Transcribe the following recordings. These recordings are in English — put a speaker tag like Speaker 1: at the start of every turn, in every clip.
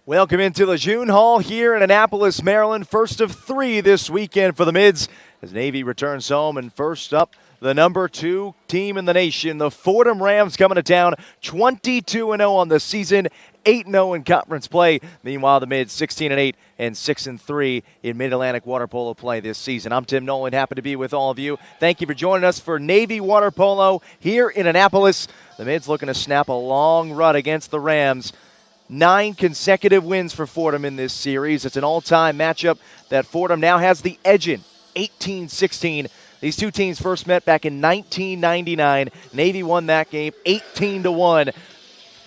Speaker 1: Welcome into Lejeune Hall here in Annapolis, Maryland. First of three this weekend for the Mids as Navy returns home. And first up, the number 2 team in the nation, the Fordham Rams, coming to town 22-0 on the season, 8-0 in conference play. Meanwhile, the Mids 16-8 and 6-3 in Mid-Atlantic water polo play this season. I'm Tim Nolan, happy to be with all of you. Thank you for joining us for Navy water polo here in Annapolis. The Mids looking to snap a long run against the Rams. 9 consecutive wins for Fordham in this series. It's an all-time matchup that Fordham now has the edge in, 18-16. These two teams first met back in 1999. Navy won that game 18-1.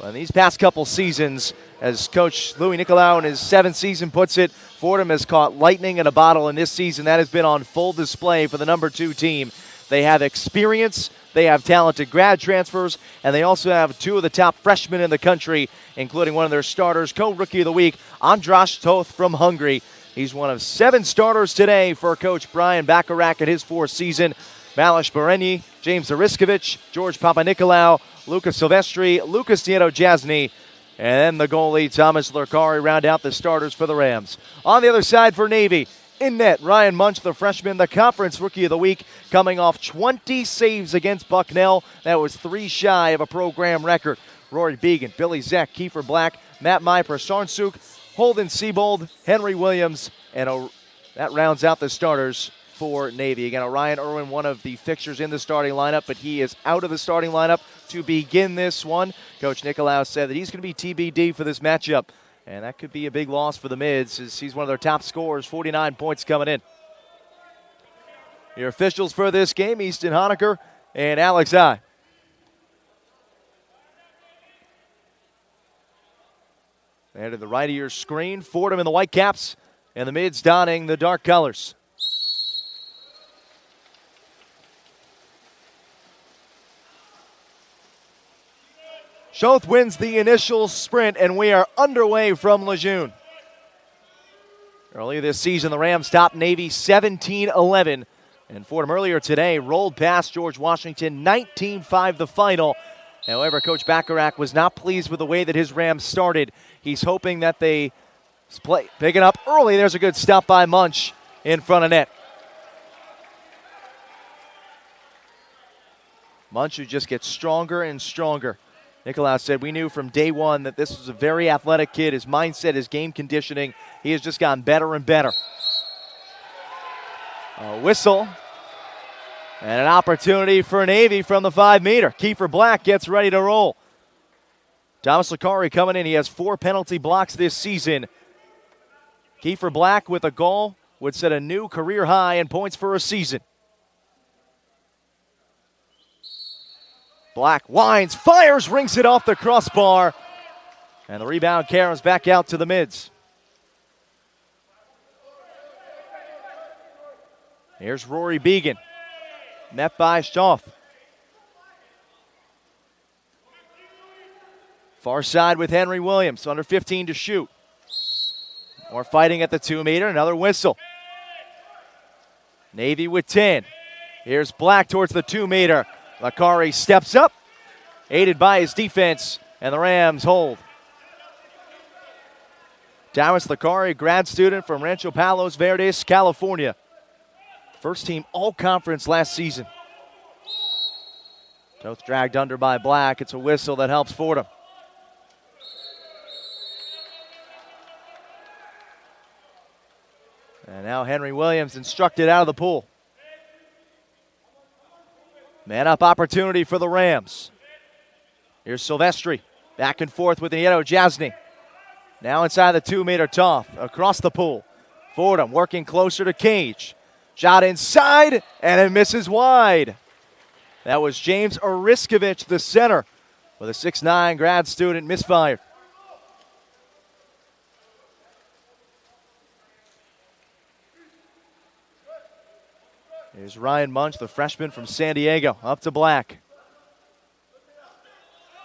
Speaker 1: Well, in these past couple seasons, as Coach Louis Nicolau in his 7th season puts it, Fordham has caught lightning in a bottle, and this season that has been on full display for the number 2 team. They have experience, they have talented grad transfers, and they also have 2 of the top freshmen in the country, including one of their starters, co-rookie of the week, Andras Toth from Hungary. He's one of 7 starters today for Coach Brian Bacharach at his 4th season. Malish Bereni, James Ariskovich, George Papanikolaou, Lucas Silvestri, Lucas Nieto-Jasny, and then the goalie, Thomas Lurkari, round out the starters for the Rams. On the other side for Navy, in net, Ryan Munch, the freshman, the conference rookie of the week, coming off 20 saves against Bucknell. That was 3 shy of a program record. Rory Began, Billy Zeck, Kiefer Black, Matt Myper, Sarnsuk, Holden Siebold, Henry Williams, and that rounds out the starters for Navy. Again, Orion Irwin, one of the fixtures in the starting lineup, but he is out of the starting lineup to begin this one. Coach Nicolau said that he's going to be TBD for this matchup, and that could be a big loss for the Mids as he's one of their top scorers, 49 points coming in. Your officials for this game, Easton Honecker and Alex I. And to the right of your screen, Fordham in the white caps, and the Mids donning the dark colors. Schoth wins the initial sprint, and we are underway from Lejeune. Earlier this season, the Rams topped Navy 17-11, and Fordham earlier today rolled past George Washington 19-5 the final. However, Coach Bacharach was not pleased with the way that his Rams started. He's hoping that they play. Picking up early, there's a good stop by Munch in front of net. Munch, who just gets stronger and stronger. Nicolau said, we knew from day one that this was a very athletic kid. His mindset, his game conditioning, he has just gotten better and better. A whistle. And an opportunity for Navy from the 5-meter. Kiefer Black gets ready to roll. Thomas Lurkari coming in. He has 4 penalty blocks this season. Kiefer Black with a goal would set a new career high in points for a season. Black winds, fires, rings it off the crossbar. And the rebound caroms back out to the Mids. Here's Rory Began. Met by Schoth. Far side with Henry Williams, under 15 to shoot. More fighting at the 2-meter, another whistle. Navy with 10. Here's Black towards the 2-meter. Lurkari steps up, aided by his defense, and the Rams hold. Thomas Lurkari, grad student from Rancho Palos Verdes, California. First team all-conference last season. Toth dragged under by Black. It's a whistle that helps Fordham. And now Henry Williams instructed out of the pool. Man-up opportunity for the Rams. Here's Silvestri. Back and forth with Nieto-Jasny. Now inside the 2-meter Toth. Across the pool. Fordham working closer to Cage. Shot inside, and it misses wide. That was James Ariskovich, the center, with a 6'9" grad student misfired. Here's Ryan Munch, the freshman from San Diego, up to Black.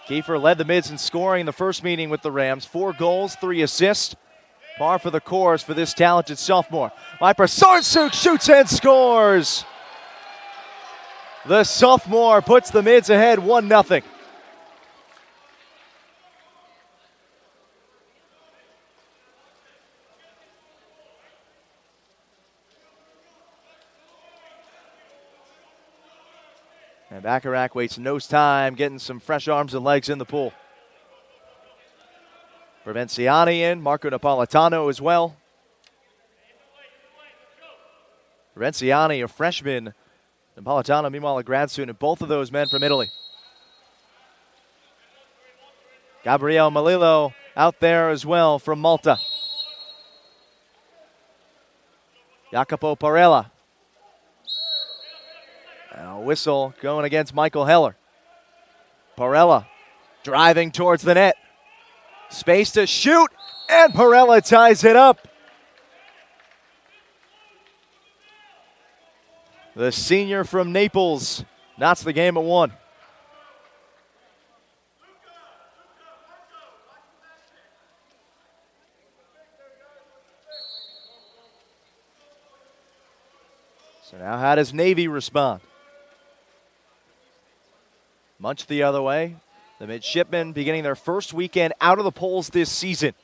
Speaker 1: Kiefer led the Mids in scoring in the first meeting with the Rams. 4 goals, 3 assists. Par for the course for this talented sophomore. Myper Sarnsuk shoots and scores. The sophomore puts the Mids ahead 1-0. And Bacharach waits no time, getting some fresh arms and legs in the pool. Provinciani in, Marco Napolitano as well. Provinciani, a freshman. Napolitano, meanwhile, a grad student. Both of those men from Italy. Gabriele Melillo out there as well from Malta. Jacopo Parella. And a whistle going against Michael Heller. Parella driving towards the net. Space to shoot, and Parella ties it up. The senior from Naples knots the game at 1. So now how does Navy respond? Much the other way. The midshipmen beginning their first weekend out of the polls this season.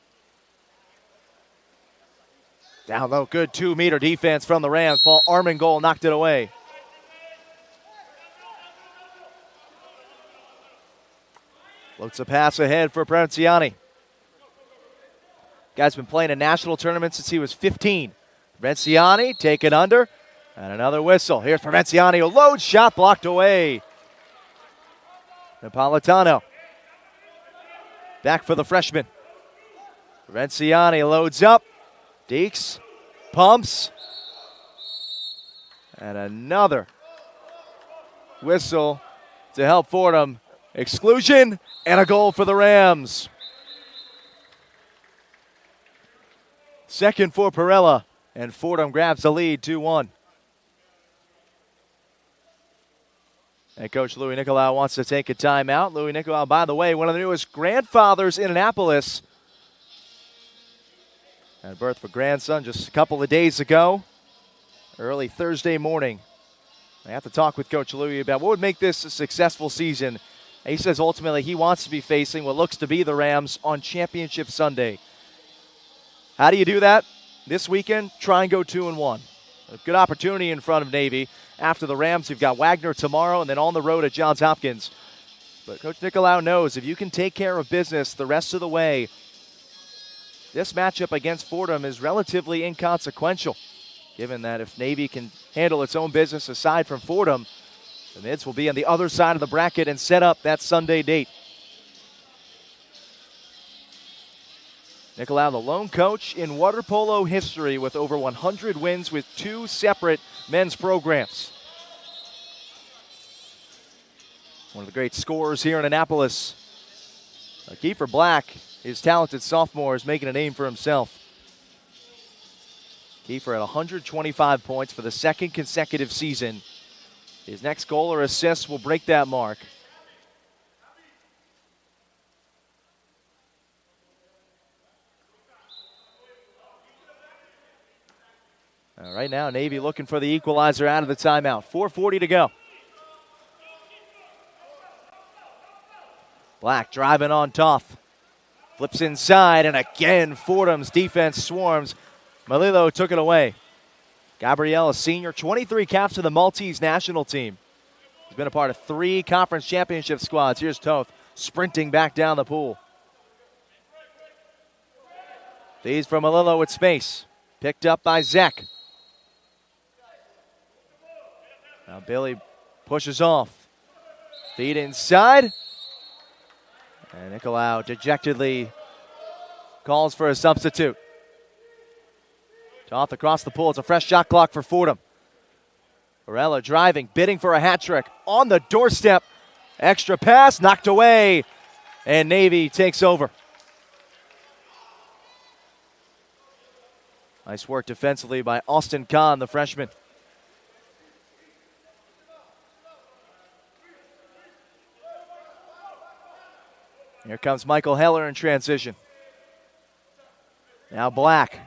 Speaker 1: Down low, good 2-meter defense from the Rams. Paul Armengol knocked it away. Floats a pass ahead for Provinciani. Guy's been playing a national tournament since he was 15. Provinciani taken under, and another whistle. Here's Provinciani, a load shot blocked away. Napolitano back for the freshman. Provinciani loads up. Deeks pumps. And another whistle to help Fordham. Exclusion and a goal for the Rams. Second for Parella, and Fordham grabs the lead 2-1. And Coach Louis Nicolau wants to take a timeout. Louis Nicolau, by the way, one of the newest grandfathers in Annapolis. Had birth for grandson just a couple of days ago, early Thursday morning. I have to talk with Coach Louis about what would make this a successful season. He says ultimately he wants to be facing what looks to be the Rams on Championship Sunday. How do you do that? This weekend, try and go 2-1. A good opportunity in front of Navy. After the Rams, you've got Wagner tomorrow and then on the road at Johns Hopkins. But Coach Nicolau knows if you can take care of business the rest of the way, this matchup against Fordham is relatively inconsequential, given that if Navy can handle its own business aside from Fordham, the Mids will be on the other side of the bracket and set up that Sunday date. Nicolau, the lone coach in water polo history with over 100 wins with 2 separate men's programs. One of the great scorers here in Annapolis. Kiefer Black, his talented sophomore, is making a name for himself. Kiefer at 125 points for the second consecutive season. His next goal or assist will break that mark. Right now, Navy looking for the equalizer out of the timeout. 4:40 to go. Black driving on Toth. Flips inside, and again, Fordham's defense swarms. Melillo took it away. Gabrielle, a senior, 23 caps to the Maltese national team. He's been a part of 3 conference championship squads. Here's Toth sprinting back down the pool. These from Melillo with space. Picked up by Zek. Now Billy pushes off. Feed inside. And Nicolau dejectedly calls for a substitute. Toth across the pool. It's a fresh shot clock for Fordham. Parella driving, bidding for a hat trick. On the doorstep. Extra pass, knocked away. And Navy takes over. Nice work defensively by Austin Kahn, the freshman. Here comes Michael Heller in transition. Now Black.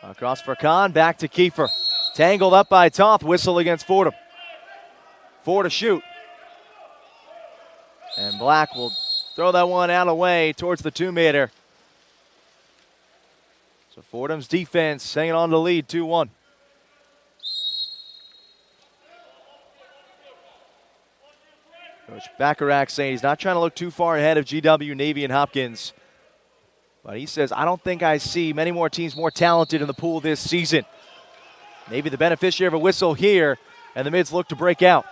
Speaker 1: Across for Kahn, back to Kiefer. Tangled up by Toth, whistle against Fordham. 4 to shoot. And Black will throw that one out away towards the 2-meter. So Fordham's defense hanging on to the lead, 2-1. Coach Bacharach saying he's not trying to look too far ahead of GW, Navy, and Hopkins. But he says, I don't think I see many more teams more talented in the pool this season. Maybe the beneficiary of a whistle here, and the Mids look to break out.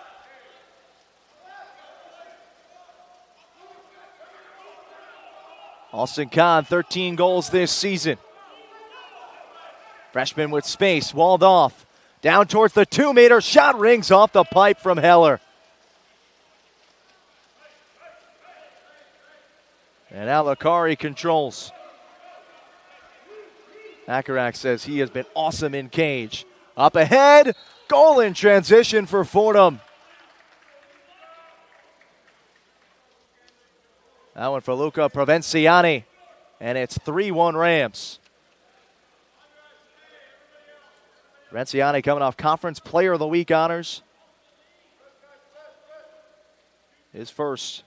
Speaker 1: Austin Kahn, 13 goals this season. Freshman with space, walled off. Down towards the 2-meter, shot rings off the pipe from Heller. And now Lakari controls. Bacharach says he has been awesome in cage. Up ahead, goal in transition for Fordham. That one for Luca Provenciani, and it's 3-1 Rams. Provenciani coming off Conference Player of the Week honors. His first.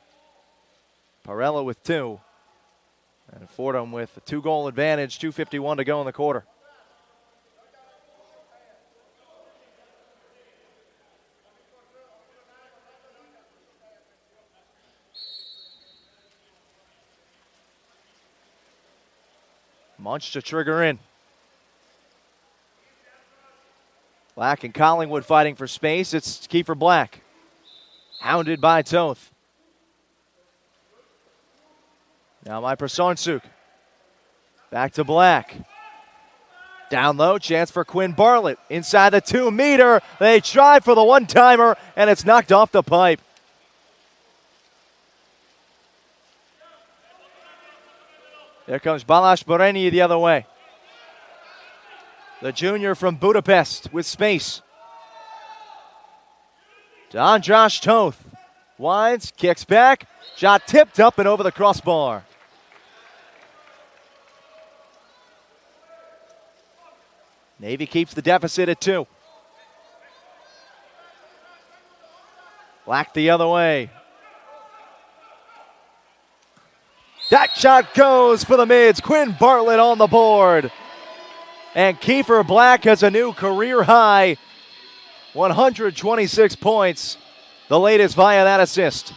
Speaker 1: Parella with 2. And Fordham with a 2-goal advantage, 2:51 to go in the quarter. Munch to trigger in. Black and Collingwood fighting for space. It's Kiefer Black. Hounded by Toth. Now my Prasonsuk. Back to Black. Down low, chance for Quinn Bartlett. Inside the 2-meter. They try for the one-timer, and it's knocked off the pipe. There comes Balázs Boreni the other way. The junior from Budapest with space. To Andras Toth. Winds, kicks back. Shot tipped up and over the crossbar. Navy keeps the deficit at 2. Black the other way. That shot goes for the Mids. Quinn Bartlett on the board. And Kiefer Black has a new career high. 126 points. The latest via that assist.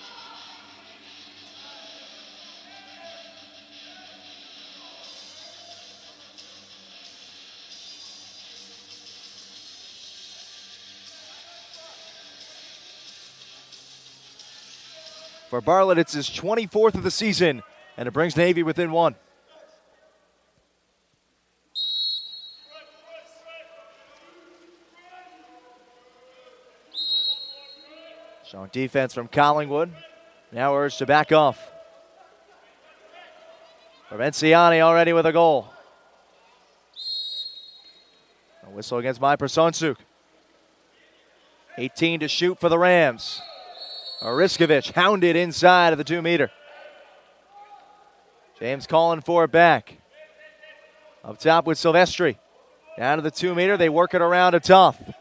Speaker 1: For Bartlett, it's his 24th of the season, and it brings Navy within 1. Strong defense from Collingwood. Now urged to back off. Provenciani already with a goal. A whistle against my Prasonsuk. 18 to shoot for the Rams. Ariskovich hounded inside of the 2-meter. James calling for it back. Up top with Silvestri. Down to the 2-meter. They work it around to Toth.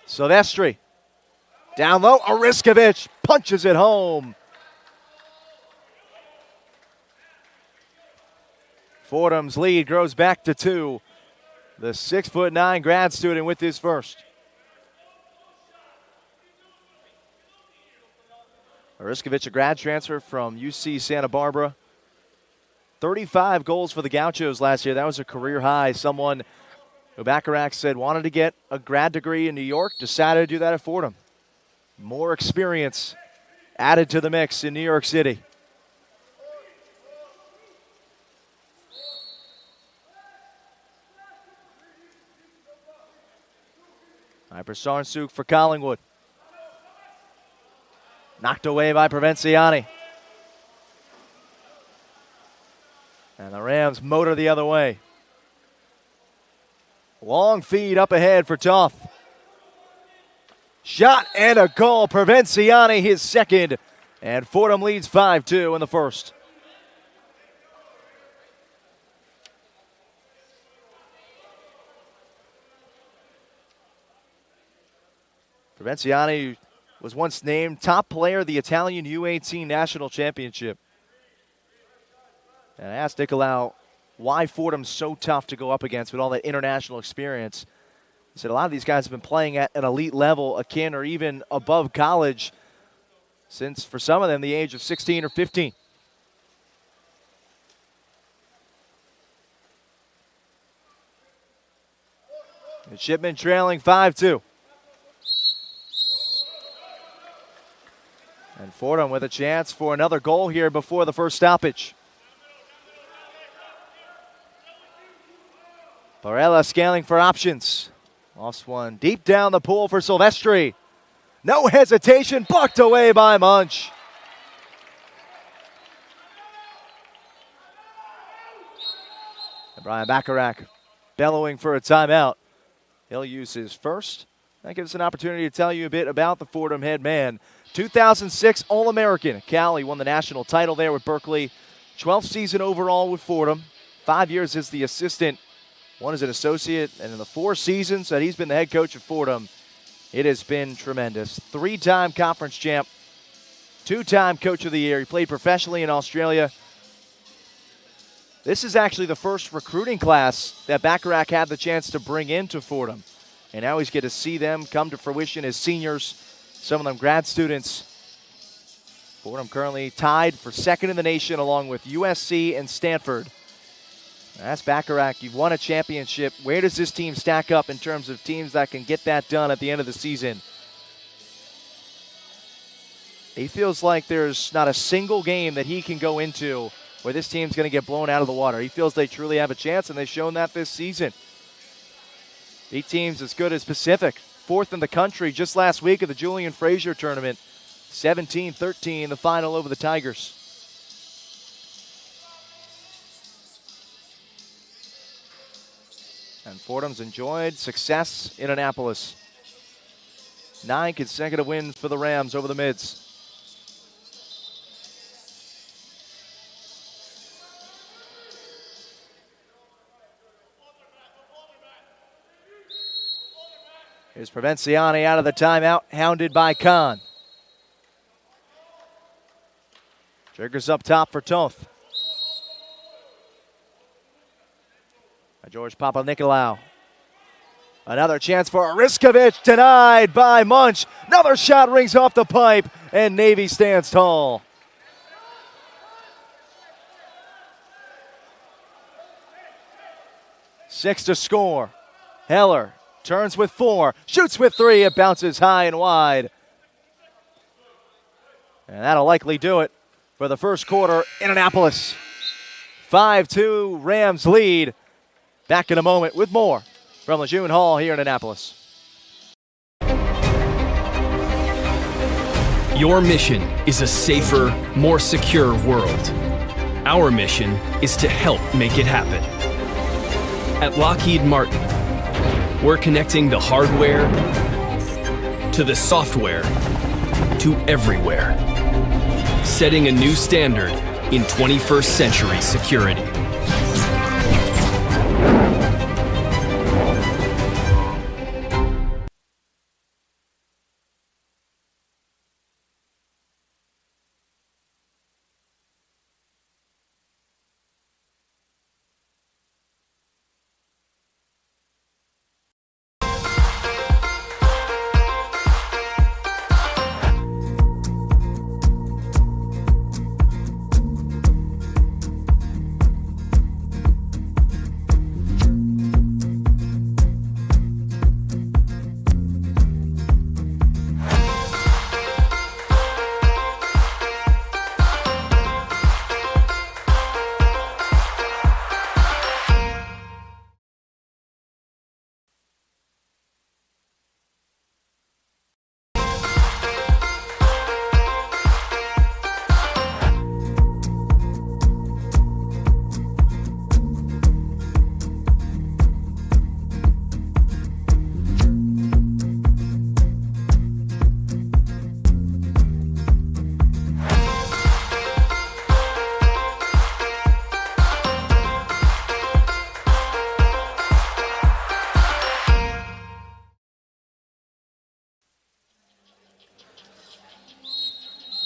Speaker 1: Silvestri. Down low. Ariskovich punches it home. Fordham's lead grows back to 2. The 6'9" grad student with his first. Ariskovich, a grad transfer from UC Santa Barbara. 35 goals for the Gauchos last year. That was a career high. Someone who Bacharach said wanted to get a grad degree in New York, decided to do that at Fordham. More experience added to the mix in New York City. Hypersarnsuk for Collingwood. Knocked away by Provenciani. And the Rams motor the other way. Long feed up ahead for Toth. Shot and a goal. Provenciani his second. And Fordham leads 5-2 in the first. Provenciani was once named top player of the Italian U18 National Championship. And I asked Nicolau why Fordham's so tough to go up against with all that international experience. He said a lot of these guys have been playing at an elite level, akin or even above college, since for some of them the age of 16 or 15. And Shipman trailing 5-2. And Fordham with a chance for another goal here before the first stoppage. Barella scaling for options. Lost one deep down the pool for Silvestri. No hesitation, bucked away by Munch. And Brian Bacharach bellowing for a timeout. He'll use his first. That gives us an opportunity to tell you a bit about the Fordham head man. 2006 All-American. Cal, he won the national title there with Berkeley. 12th season overall with Fordham. 5 years as the assistant. One as an associate, and in the 4 seasons that he's been the head coach at Fordham, it has been tremendous. 3-time conference champ, 2-time coach of the year. He played professionally in Australia. This is actually the first recruiting class that Bacharach had the chance to bring into Fordham. And now he's going to see them come to fruition as seniors, some of them grad students. Fordham currently tied for second in the nation along with USC and Stanford. That's Bacharach. You've won a championship. Where does this team stack up in terms of teams that can get that done at the end of the season? He feels like there's not a single game that he can go into where this team's going to get blown out of the water. He feels they truly have a chance, and they've shown that this season. Beat teams as good as Pacific, 4th in the country just last week at the Julian Frazier tournament. 17-13 the final over the Tigers. And Fordham's enjoyed success in Annapolis. 9 consecutive wins for the Rams over the Mids. Here's Provenciani out of the timeout, hounded by Kahn. Triggers up top for Toth. George Papanikolaou. Another chance for Ariskovic, denied by Munch. Another shot rings off the pipe, and Navy stands tall. Six to score. Heller turns with 4, shoots with 3, it bounces high and wide. And that'll likely do it for the first quarter in Annapolis. 5-2 Rams lead. Back in a moment with more from Lejeune Hall here in Annapolis.
Speaker 2: Your mission is a safer, more secure world. Our mission is to help make it happen. At Lockheed Martin, we're connecting the hardware to the software to everywhere, setting a new standard in 21st century security.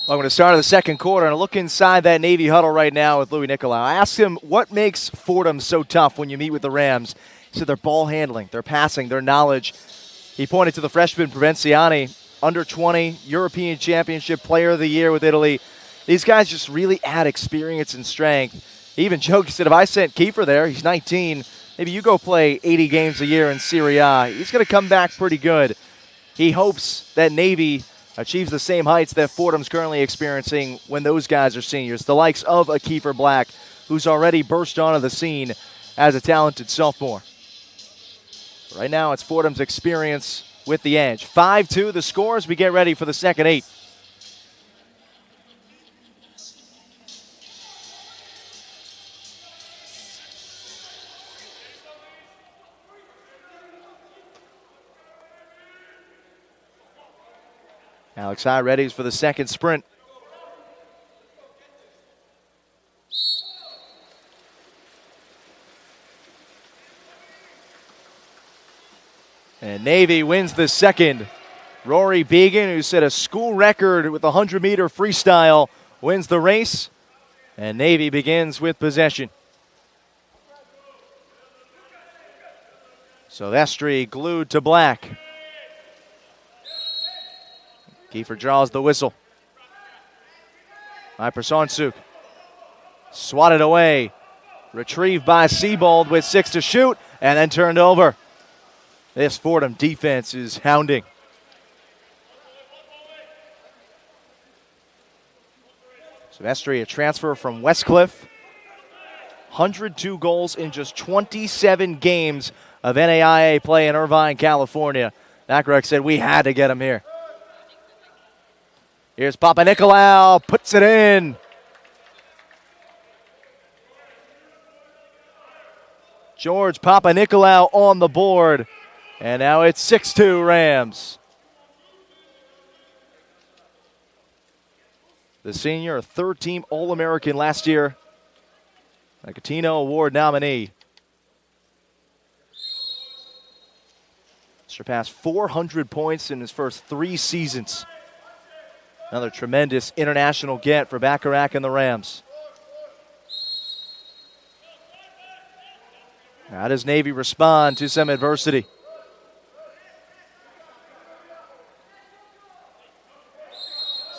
Speaker 1: Welcome to the start of the second quarter, and a look inside that Navy huddle right now with Louis Nicolaou. I asked him what makes Fordham so tough when you meet with the Rams. So their ball handling, their passing, their knowledge. He pointed to the freshman Provenciani, under 20, European Championship Player of the Year with Italy. These guys just really add experience and strength. He even joked, he said, if I sent Kiefer there, he's 19, maybe you go play 80 games a year in Serie A. He's going to come back pretty good. He hopes that Navy achieves the same heights that Fordham's currently experiencing when those guys are seniors, the likes of a Kiefer Black, who's already burst onto the scene as a talented sophomore. Right now, it's Fordham's experience with the edge. 5-2 the score as we get ready for the second 8. Alex High readies for the second sprint. And Navy wins the second. Rory Began, who set a school record with the 100-meter freestyle, wins the race. And Navy begins with possession. Silvestri glued to Black. Kiefer draws the whistle. Ipersonsuk swatted away. Retrieved by Siebold with 6 to shoot, and then turned over. This Fordham defense is hounding. Silvestri, a transfer from Westcliff. 102 goals in just 27 games of NAIA play in Irvine, California. Nakaruk said we had to get him here. Here's Papanikolaou, puts it in. George Papanikolaou on the board. And now it's 6-2 Rams. The senior, a third-team All-American last year. A Catino Award nominee. Surpassed 400 points in his first 3 seasons. Another tremendous international get for Bacharach and the Rams. How does Navy respond to some adversity?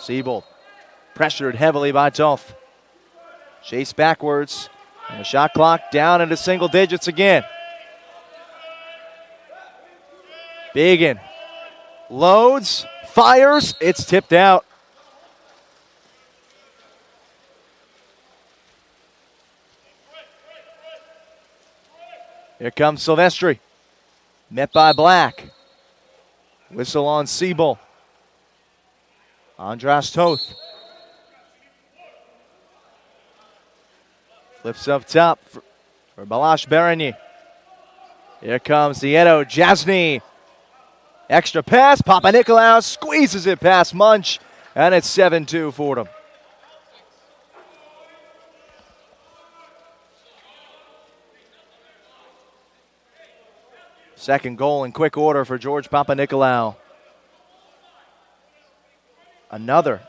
Speaker 1: Siebold pressured heavily by Toth. Chase backwards. And the shot clock down into single digits again. Began loads, fires, it's tipped out. Here comes Silvestri. Met by Black. Whistle on Siebold. Andras Toth. Flips up top for Balash Berenier. Here comes Dieto Jasny. Extra pass. Papanikolaou squeezes it past Munch. And it's 7-2 Fordham. Second goal in quick order for George Papanikolaou. Another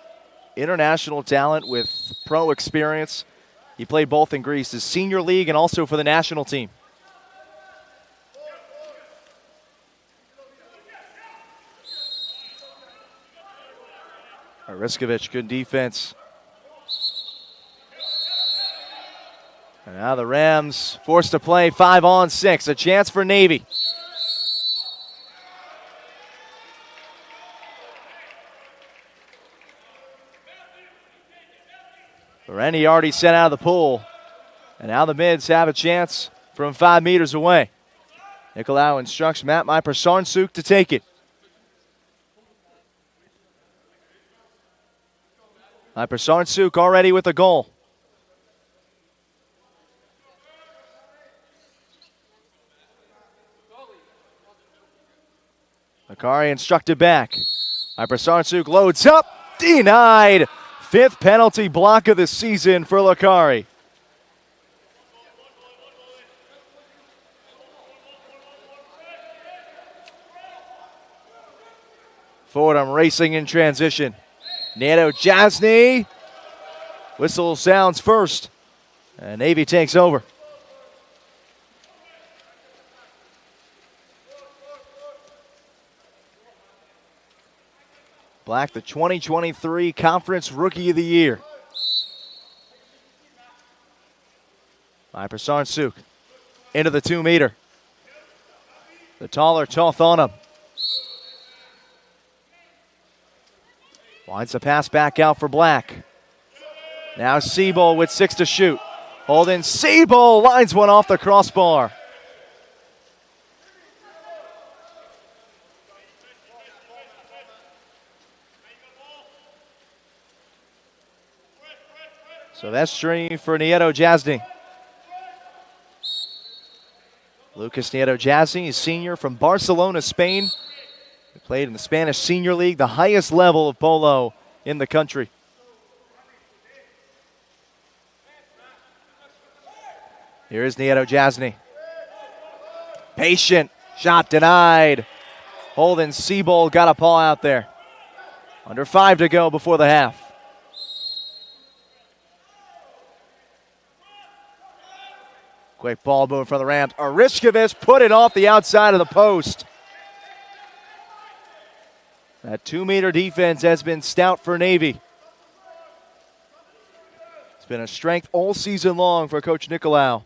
Speaker 1: international talent with pro experience. He played both in Greece, his senior league and also for the national team. Riskovich, good defense. And now the Rams forced to play 5-on-6, a chance for Navy. Rennie already sent out of the pool. And now the mids have a chance from 5 meters away. Nikolaou instructs Matt Ipersonsuk to take it. Ipersonsuk already with a goal. Makari instructed back. Ipersonsuk loads up. Denied. 5th penalty block of the season for Lakari. Fordham racing in transition. Nato Jasny. Whistle sounds first. And Navy takes over. Black, the 2023 Conference Rookie of the Year. By Prasarsuk. Into the 2-meter. The taller Toth on him. Winds the pass back out for Black. Now Siebel with 6 to shoot. Holden Siebel lines one off the crossbar. Silvestri for Nieto Jasny. Lucas Nieto Jasny is senior from Barcelona, Spain. He played in the Spanish Senior League, the highest level of polo in the country. Here is Nieto Jasny. Patient, shot denied. Holden Siebel got a paw out there. Under 5 to go before the half. Quick ball move from the Rams. Ariskevich put it off the outside of the post. That 2-meter defense has been stout for Navy. It's been a strength all season long for Coach Nicolau.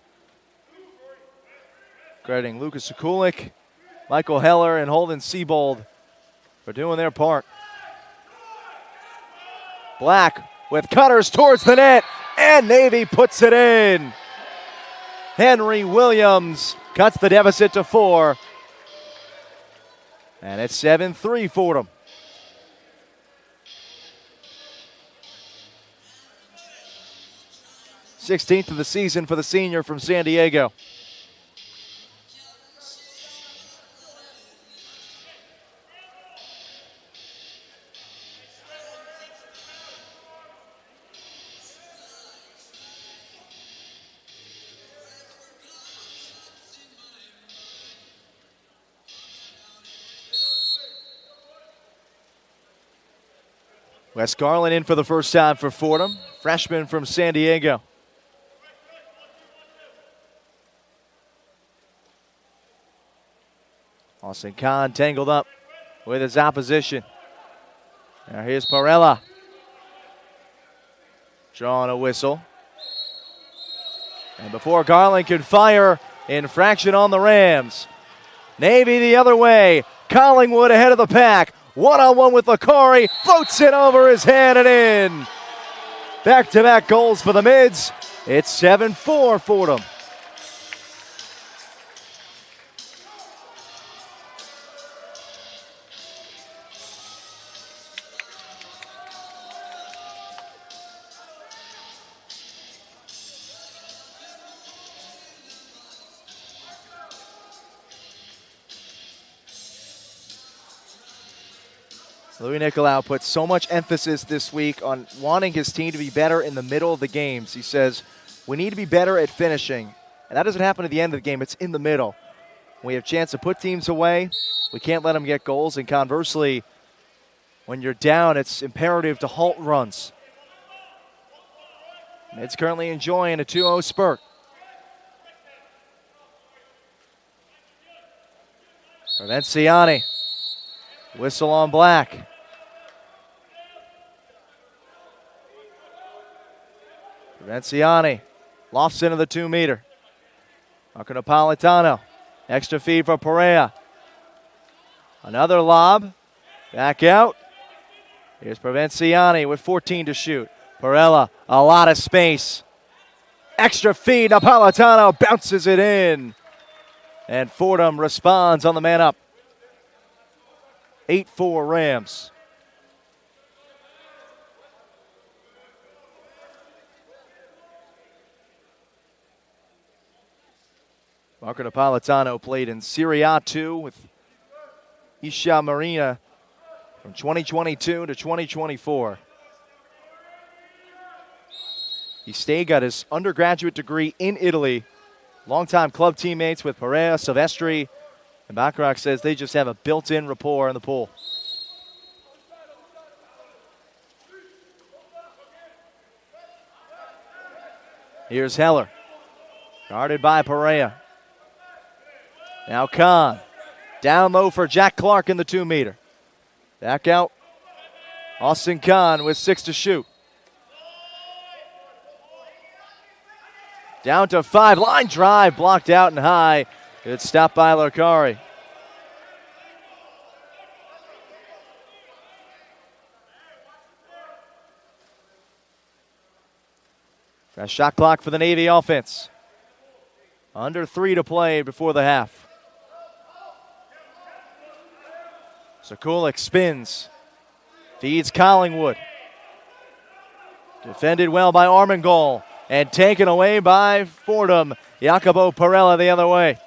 Speaker 1: Crediting Lucas Sekulik, Michael Heller, and Holden Siebold for doing their part. Black with cutters towards the net, and Navy puts it in. Henry Williams cuts the deficit to 4. And it's 7-3 Fordham. '16th of the season for the senior from San Diego. Wes Garland in for the first time for Fordham, freshman from San Diego. Austin Kahn tangled up with his opposition. Now here's Parella. Drawing a whistle. And before Garland could fire, infraction on the Rams. Navy the other way. Collingwood ahead of the pack. One-on-one with Lakari, floats it over his head and in. Back-to-back goals for the Mids. It's 7-4 Fordham. Louis Nicolau put so much emphasis this week on wanting his team to be better in the middle of the games. He says, we need to be better at finishing. And that doesn't happen at the end of the game. It's in the middle. When we have a chance to put teams away, we can't let them get goals. And conversely, when you're down, it's imperative to halt runs. It's currently enjoying a 2-0 spurt. Provenciani. Whistle on Black. Provenciani lofts into the 2-meter. Marco Napolitano. Extra feed for Perea. Another lob. Back out. Here's Provenciani with 14 to shoot. Parella, a lot of space. Extra feed. Napolitano bounces it in. And Fordham responds on the man up. 8-4 Rams. Marco Napolitano played in Serie A 2 with Isha Marina from 2022 to 2024. He got his undergraduate degree in Italy. Longtime club teammates with Perea, Silvestri, and Bacharach says they just have a built-in rapport in the pool. Here's Heller. Guarded by Perea. Now Kahn. Down low for Jack Clark in the 2-meter. Back out Austin Kahn with 6 to shoot. Down to 5, line drive, blocked out and high. It's stopped by Lokari. Fresh shot clock for the Navy offense. Under 3 to play before the half. Sekulic spins. Feeds Collingwood. Defended well by Armengol. And taken away by Fordham. Jacopo Perella the other way.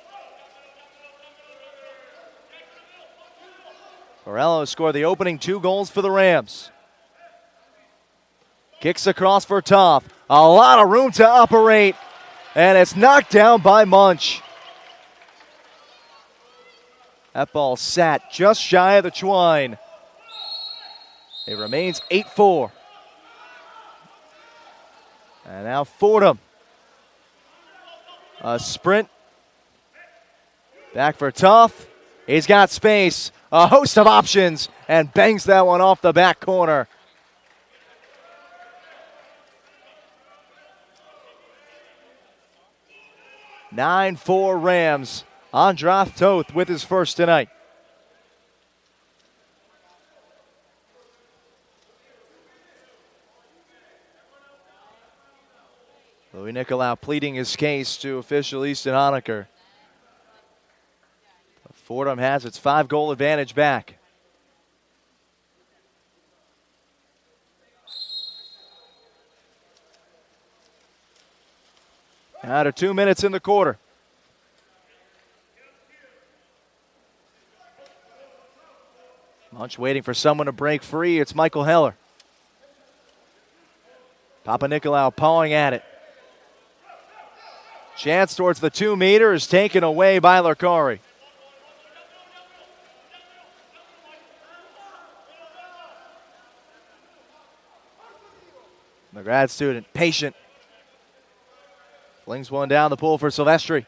Speaker 1: Perella scored the opening 2 goals for the Rams. Kicks across for Toth. A lot of room to operate. And it's knocked down by Munch. That ball sat just shy of the twine. It remains 8-4. And now Fordham. A sprint. Back for Toth. He's got space. A host of options. And bangs that one off the back corner. (9-4) Rams. Andrath Toth with his first tonight. Louis Nicolau pleading his case to official Easton Honecker. Fordham has its 5-goal advantage back. Out of 2 minutes in the quarter. Munch waiting for someone to break free. It's Michael Heller. Papa Nicolau pawing at it. Chance towards the 2 meter is taken away by Lokari. The grad student, patient. Flings one down the pool for Silvestri.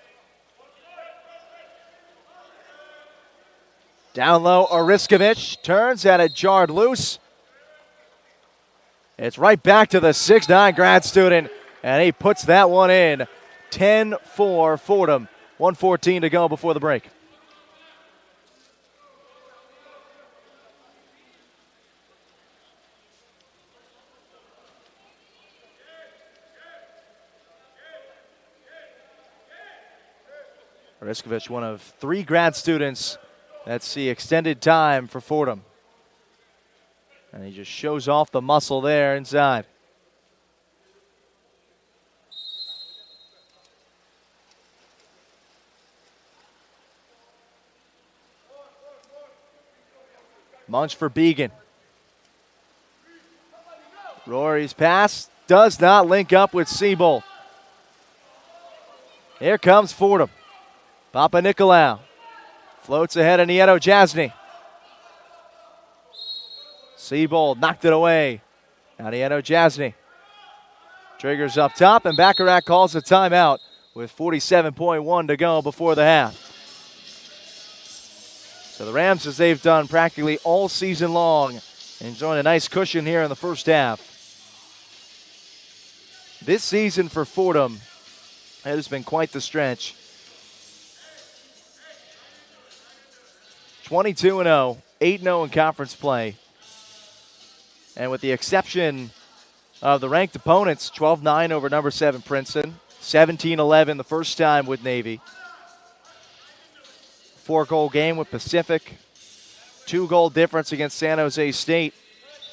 Speaker 1: Down low, Oriskovich turns at it, jarred loose. It's right back to the 6'9" grad student, and he puts that one in. 10-4 Fordham. 1:14 to go before the break. Oriskovich, one of 3 grad students that see extended time for Fordham. And he just shows off the muscle there inside. Munch for Began. Rory's pass does not link up with Siebold. Here comes Fordham. Papa Nicolau floats ahead of Nieto Jasny. Siebold knocked it away. Now Nieto Jasny. Triggers up top, and Bacharach calls a timeout with 47.1 to go before the half. So the Rams, as they've done practically all season long, enjoying a nice cushion here in the first half. This season for Fordham has been quite the stretch. 22-0, 8-0 in conference play. And with the exception of the ranked opponents, 12-9 over number 7 Princeton, 17-11 the first time with Navy. 4-goal game with Pacific, 2-goal difference against San Jose State,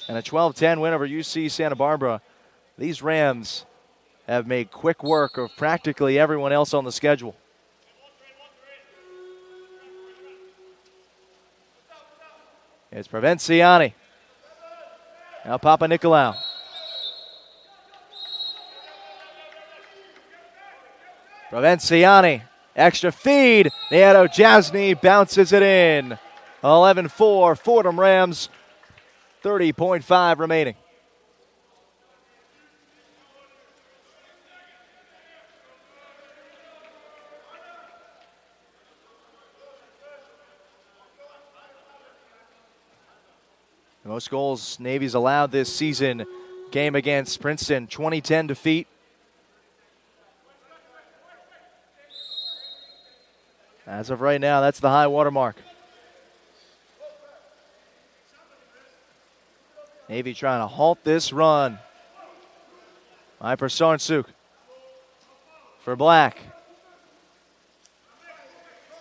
Speaker 1: and a 12-10 win over UC Santa Barbara. These Rams have made quick work of practically everyone else on the schedule. It's Provenciani. Now Papa Nicolau. Provenciani. Extra feed. Nieto Jasny bounces it in. 11-4 Fordham Rams. 30.5 remaining. Most goals Navy's allowed this season. Game against Princeton, 20-10 defeat. As of right now, that's the high water mark. Navy trying to halt this run. Viper Sarnsuk for Black.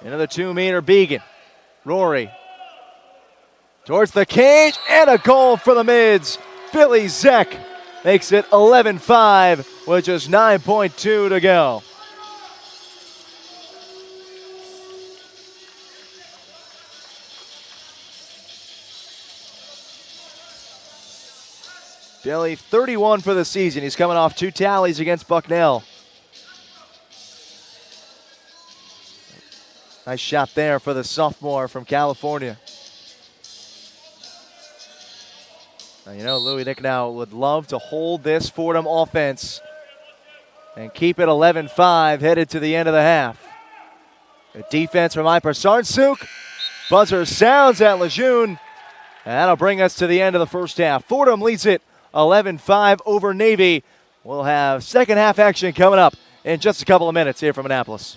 Speaker 1: Into the 2-meter, Began. Rory towards the cage, and a goal for the Mids. Billy Zek makes it 11-5 with just 9.2 to go. Billy, 31 for the season. He's coming off 2 tallies against Bucknell. Nice shot there for the sophomore from California. Now, you know, Louis Nicknow would love to hold this Fordham offense and keep it 11-5 headed to the end of the half. Good defense from Viper Sarnsuk. Buzzer sounds at Lejeune. And that'll bring us to the end of the first half. Fordham leads it 11-5 over Navy. We'll have second half action coming up in just a couple of minutes here from Annapolis.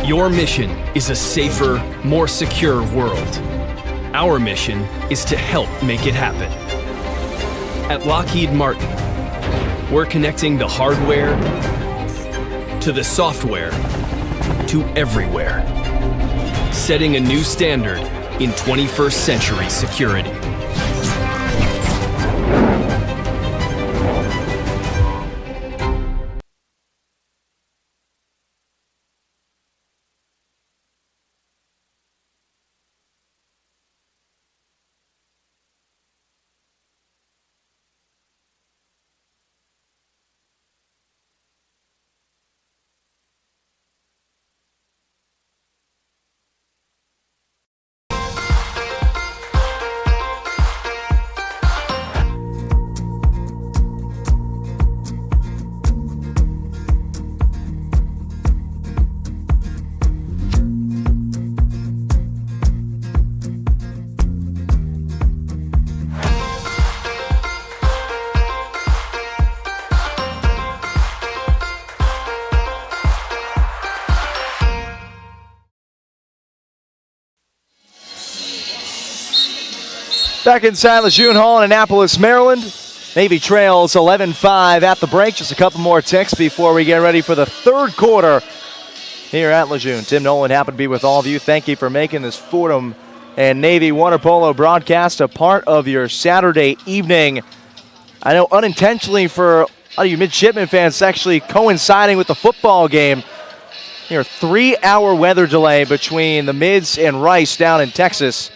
Speaker 2: Your mission is a safer, more secure world. Our mission is to help make it happen. At Lockheed Martin, we're connecting the hardware to the software to everywhere, setting a new standard in 21st century security.
Speaker 1: Back inside Lejeune Hall in Annapolis, Maryland. Navy trails 11-5 at the break. Just a couple more ticks before we get ready for the third quarter here at Lejeune. Tim Nolan happened to be with all of you. Thank you for making this Fordham and Navy water polo broadcast a part of your Saturday evening. I know unintentionally for a lot of you midshipman fans, actually coinciding with the football game. Here, 3-hour weather delay between the Mids and Rice down in Texas.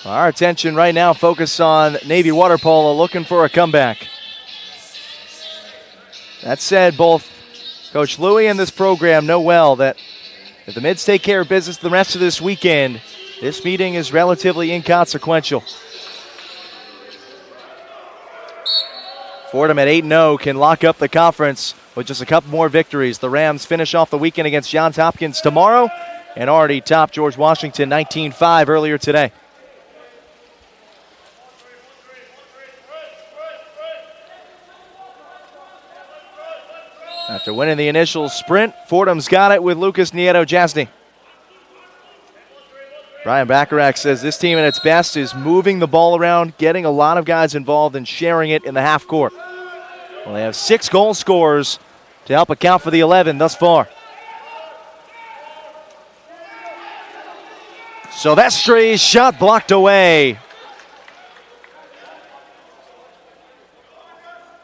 Speaker 1: Our attention right now focused on Navy water polo looking for a comeback. That said, both Coach Louie and this program know well that if the Mids take care of business the rest of this weekend, this meeting is relatively inconsequential. Fordham at 8-0 can lock up the conference with just a couple more victories. The Rams finish off the weekend against Johns Hopkins tomorrow and already topped George Washington 19-5 earlier today. After winning the initial sprint, Fordham's got it with Lucas Nieto-Jasny. Brian Bacharach says this team at its best is moving the ball around, getting a lot of guys involved and sharing it in the half court. Well, they have 6 goal scorers to help account for the 11 thus far. Silvestri's shot blocked away.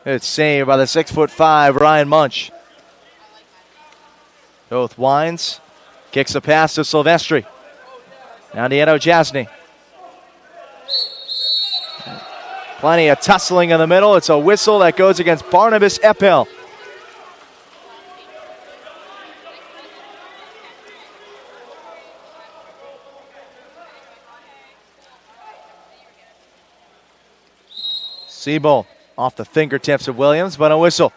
Speaker 1: It's saved by the 6'5" Ryan Munch. Both Wines kicks a pass to Silvestri. Now Nieto-Jasny. Plenty of tussling in the middle. It's a whistle that goes against Barnabas Eppel. Siebel off the fingertips of Williams, but a whistle.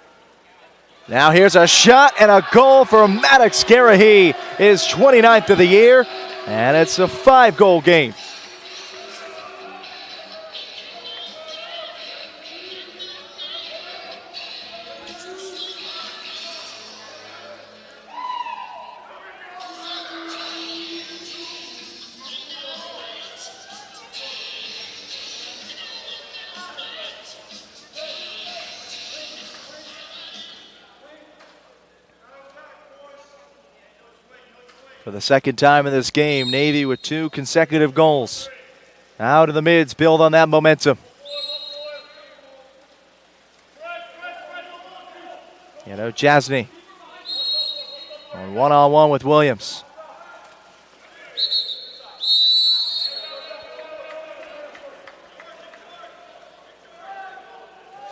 Speaker 1: Now here's a shot and a goal for Maddox Garahy, his 29th of the year, and it's a 5-goal game. For the second time in this game, Navy with 2 consecutive goals. Out of the Mids, build on that momentum. Jasny on one-on-one with Williams.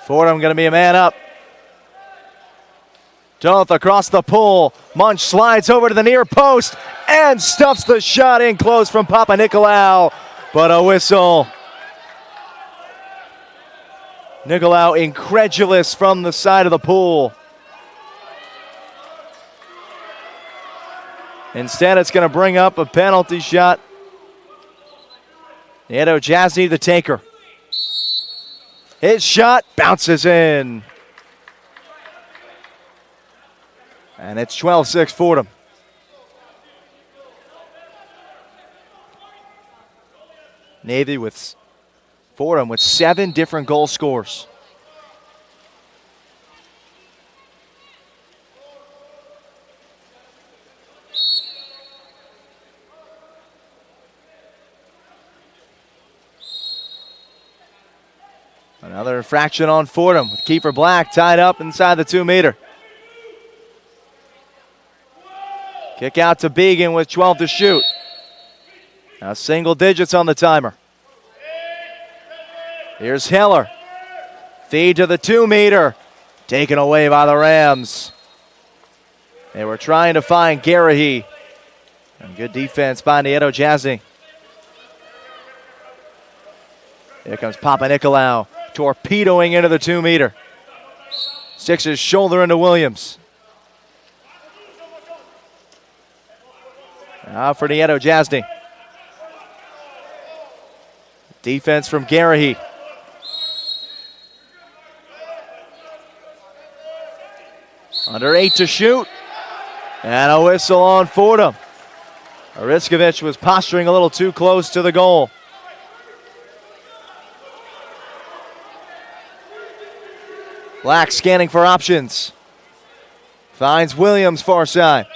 Speaker 1: Fordham going to be a man up. Toth across the pool. Munch slides over to the near post and stuffs the shot in close from Papa Nicolau, but a whistle. Nicolau incredulous from the side of the pool. Instead, it's going to bring up a penalty shot. Nieto-Jasny, the taker. His shot bounces in. And it's 12-6 Fordham. Navy with Fordham with 7 different goal scorers. Another infraction on Fordham with Kiefer Black tied up inside the 2-meter. Kick out to Began with 12 to shoot. Now single digits on the timer. Here's Heller. Feed to the 2-meter. Taken away by the Rams. They were trying to find Garahy. And good defense by Nieto Jasny. Here comes Papa Nicolau, torpedoing into the 2-meter. Sticks his shoulder into Williams. Now for Nieto Jasny. Defense from Garahy. Under 8 to shoot. And a whistle on Fordham. Ariskovich was posturing a little too close to the goal. Black scanning for options. Finds Williams far side.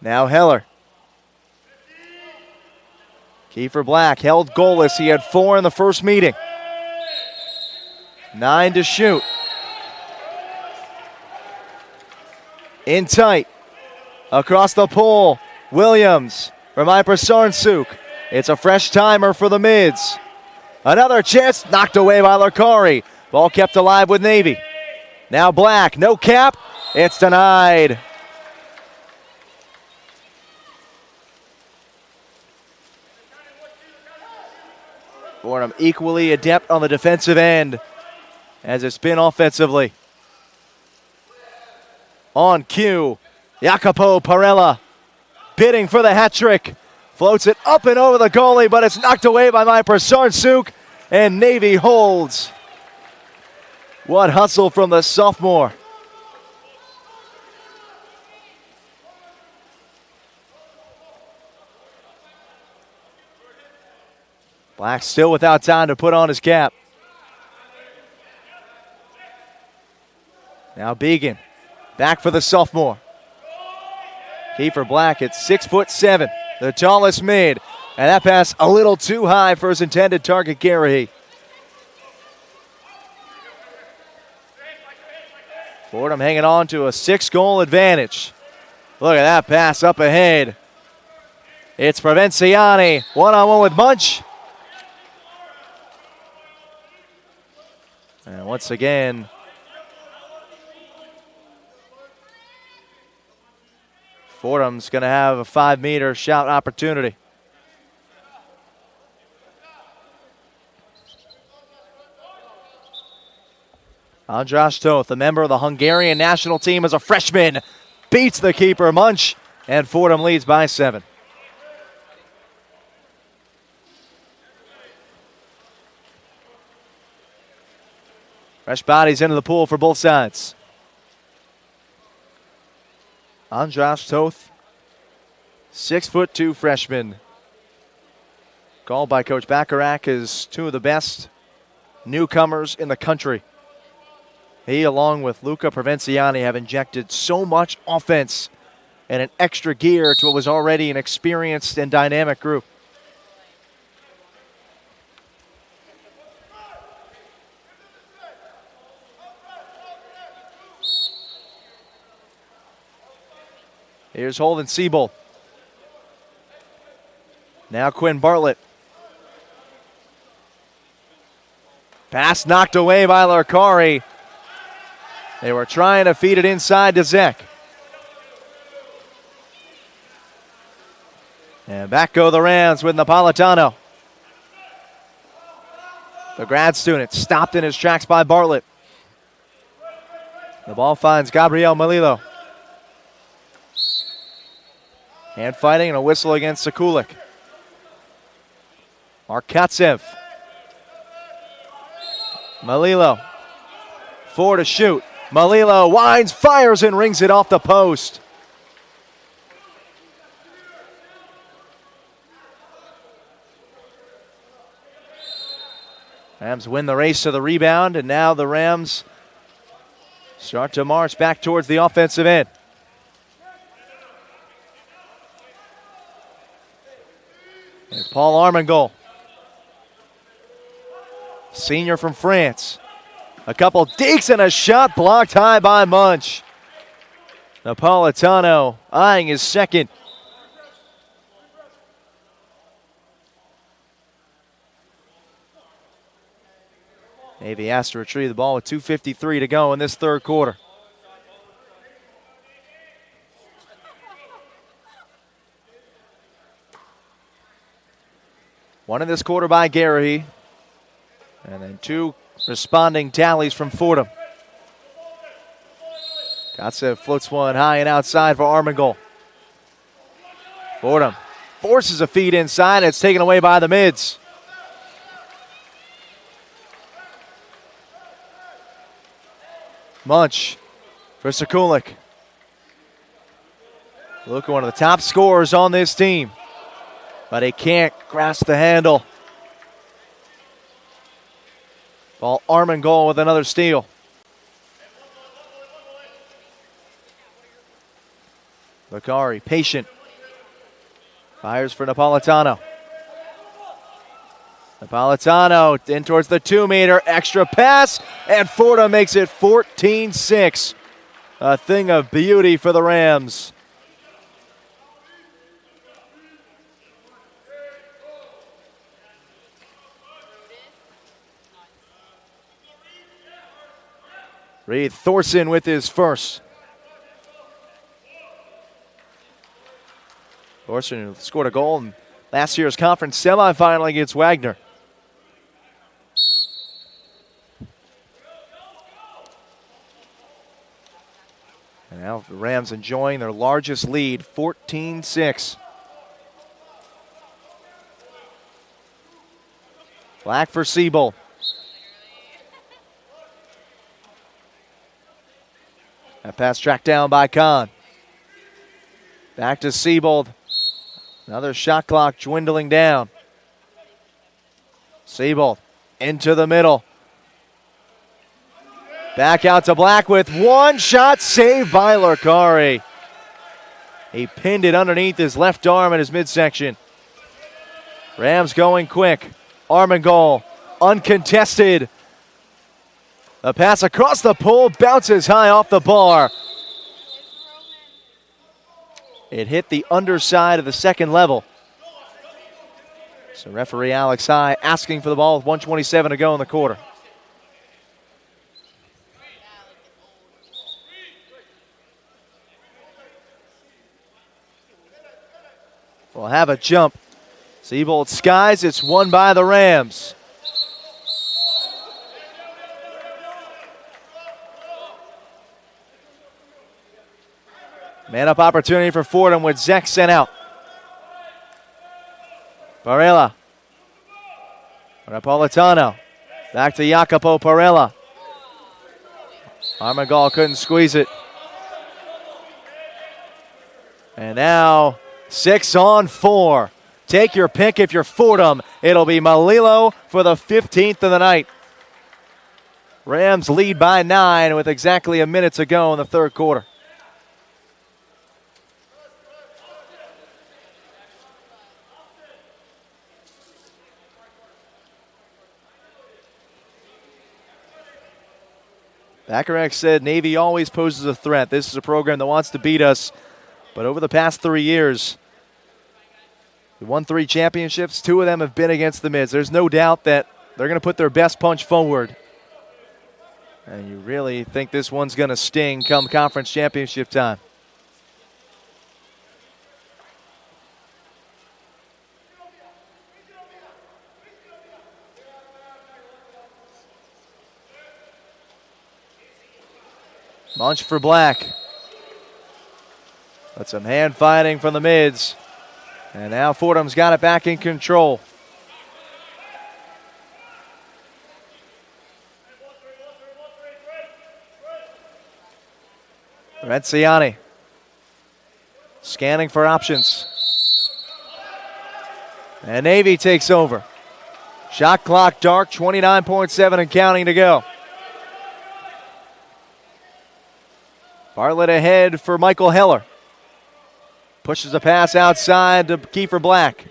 Speaker 1: Now Heller. Kiefer Black held goalless. He had 4 in the first meeting. 9 to shoot. In tight. Across the pole. Williams from Sarnsuk. It's a fresh timer for the Mids. Another chance knocked away by Larkari. Ball kept alive with Navy. Now Black, no cap. It's denied. Fordham equally adept on the defensive end as it's been offensively. On cue, Jacopo Parella bidding for the hat trick. Floats it up and over the goalie, but it's knocked away by Sarnsuk, and Navy holds. What hustle from the sophomore. Black still without time to put on his cap. Now Began, back for the sophomore. Kiefer Black at 6'7", the tallest mid. And that pass a little too high for his intended target, Garahy. Fordham hanging on to a 6-goal advantage. Look at that pass up ahead. It's Provenciani, one-on-one with Munch. And once again, Fordham's going to have a 5-meter shot opportunity. Andras Toth, a member of the Hungarian national team as a freshman, beats the keeper, Munch, and Fordham leads by 7. Fresh bodies into the pool for both sides. Andras Toth, 6'2" freshman. Called by Coach Bacharach as 2 of the best newcomers in the country. He, along with Luca Provenciani, have injected so much offense and an extra gear to what was already an experienced and dynamic group. Here's Holden Siebold. Now Quinn Bartlett. Pass knocked away by Larkari. They were trying to feed it inside to Zek. And back go the Rams with Napolitano. The grad student stopped in his tracks by Bartlett. The ball finds Gabriel Melillo. Hand fighting and a whistle against Sekulik. Markatsev. Melillo. 4 to shoot. Melillo winds, fires, and rings it off the post. Rams win the race to the rebound, and now the Rams start to march back towards the offensive end. There's Paul Armengol, senior from France. A couple dinks and a shot blocked high by Munch. Napolitano eyeing his second. Navy has to retrieve the ball with 2:53 to go in this third quarter. One in this quarter by Garahy. And then two responding tallies from Fordham. Gatsa floats one high and outside for Armengol. Fordham forces a feed inside. It's taken away by the mids. Munch for Sekulik. Look, one of the top scorers on this team, but he can't grasp the handle. Ball Armengol with another steal. Bakari, patient. Fires for Napolitano. Napolitano in towards the 2-meter, extra pass, and Fordham makes it 14-6. A thing of beauty for the Rams. Reed Thorson with his first. Thorson scored a goal in last year's conference semifinal against Wagner. And now the Rams enjoying their largest lead, 14-6. Black for Siebel. That pass tracked down by Kahn. Back to Siebold. Another shot clock dwindling down. Siebold into the middle. Back out to Black with one shot saved by Lurkari. He pinned it underneath his left arm in his midsection. Rams going quick. Armengol uncontested. The pass across the pole bounces high off the bar. It hit the underside of the second level. So referee Alex High asking for the ball with 1:27 to go in the quarter. We'll have a jump. Siebold skies, it's won by the Rams. Man up opportunity for Fordham with Zek sent out. Parella. Napolitano. Back to Jacopo Parella. Armengol couldn't squeeze it. And now 6-on-4. Take your pick if you're Fordham. It'll be Malilo for the 15th of the night. Rams lead by 9 with exactly a minute to go in the third quarter. Bacharach said Navy always poses a threat. This is a program that wants to beat us. But over the past 3 years, we won 3 championships. 2 of them have been against the mids. There's no doubt that they're going to put their best punch forward. And you really think this one's going to sting come conference championship time. Munch for Black. But some hand fighting from the mids. And now Fordham's got it back in control. Renziani scanning for options. And Navy takes over. Shot clock dark, 29.7 and counting to go. Bartlett ahead for Michael Heller. Pushes the pass outside to Kiefer Black.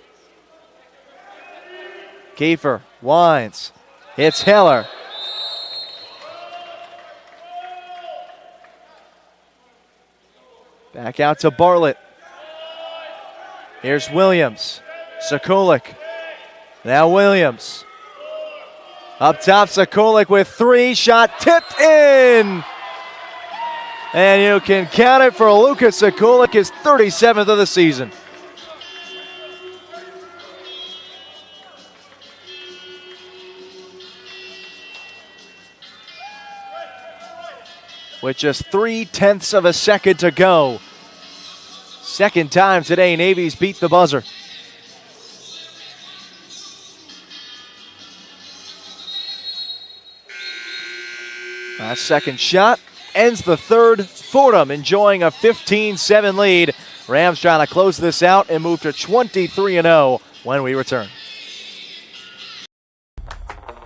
Speaker 1: Kiefer winds. Hits Heller. Back out to Bartlett. Here's Williams. Sekulic. Now Williams. Up top, Sekulic with 3. Shot tipped in. And you can count it for Lucas Sekulic, his 37th of the season. With just 0.3 of a second to go. Second time today, Navy's beat the buzzer. That second shot ends the third. Fordham enjoying a 15-7 lead. Rams trying to close this out and move to 23-0 when we return.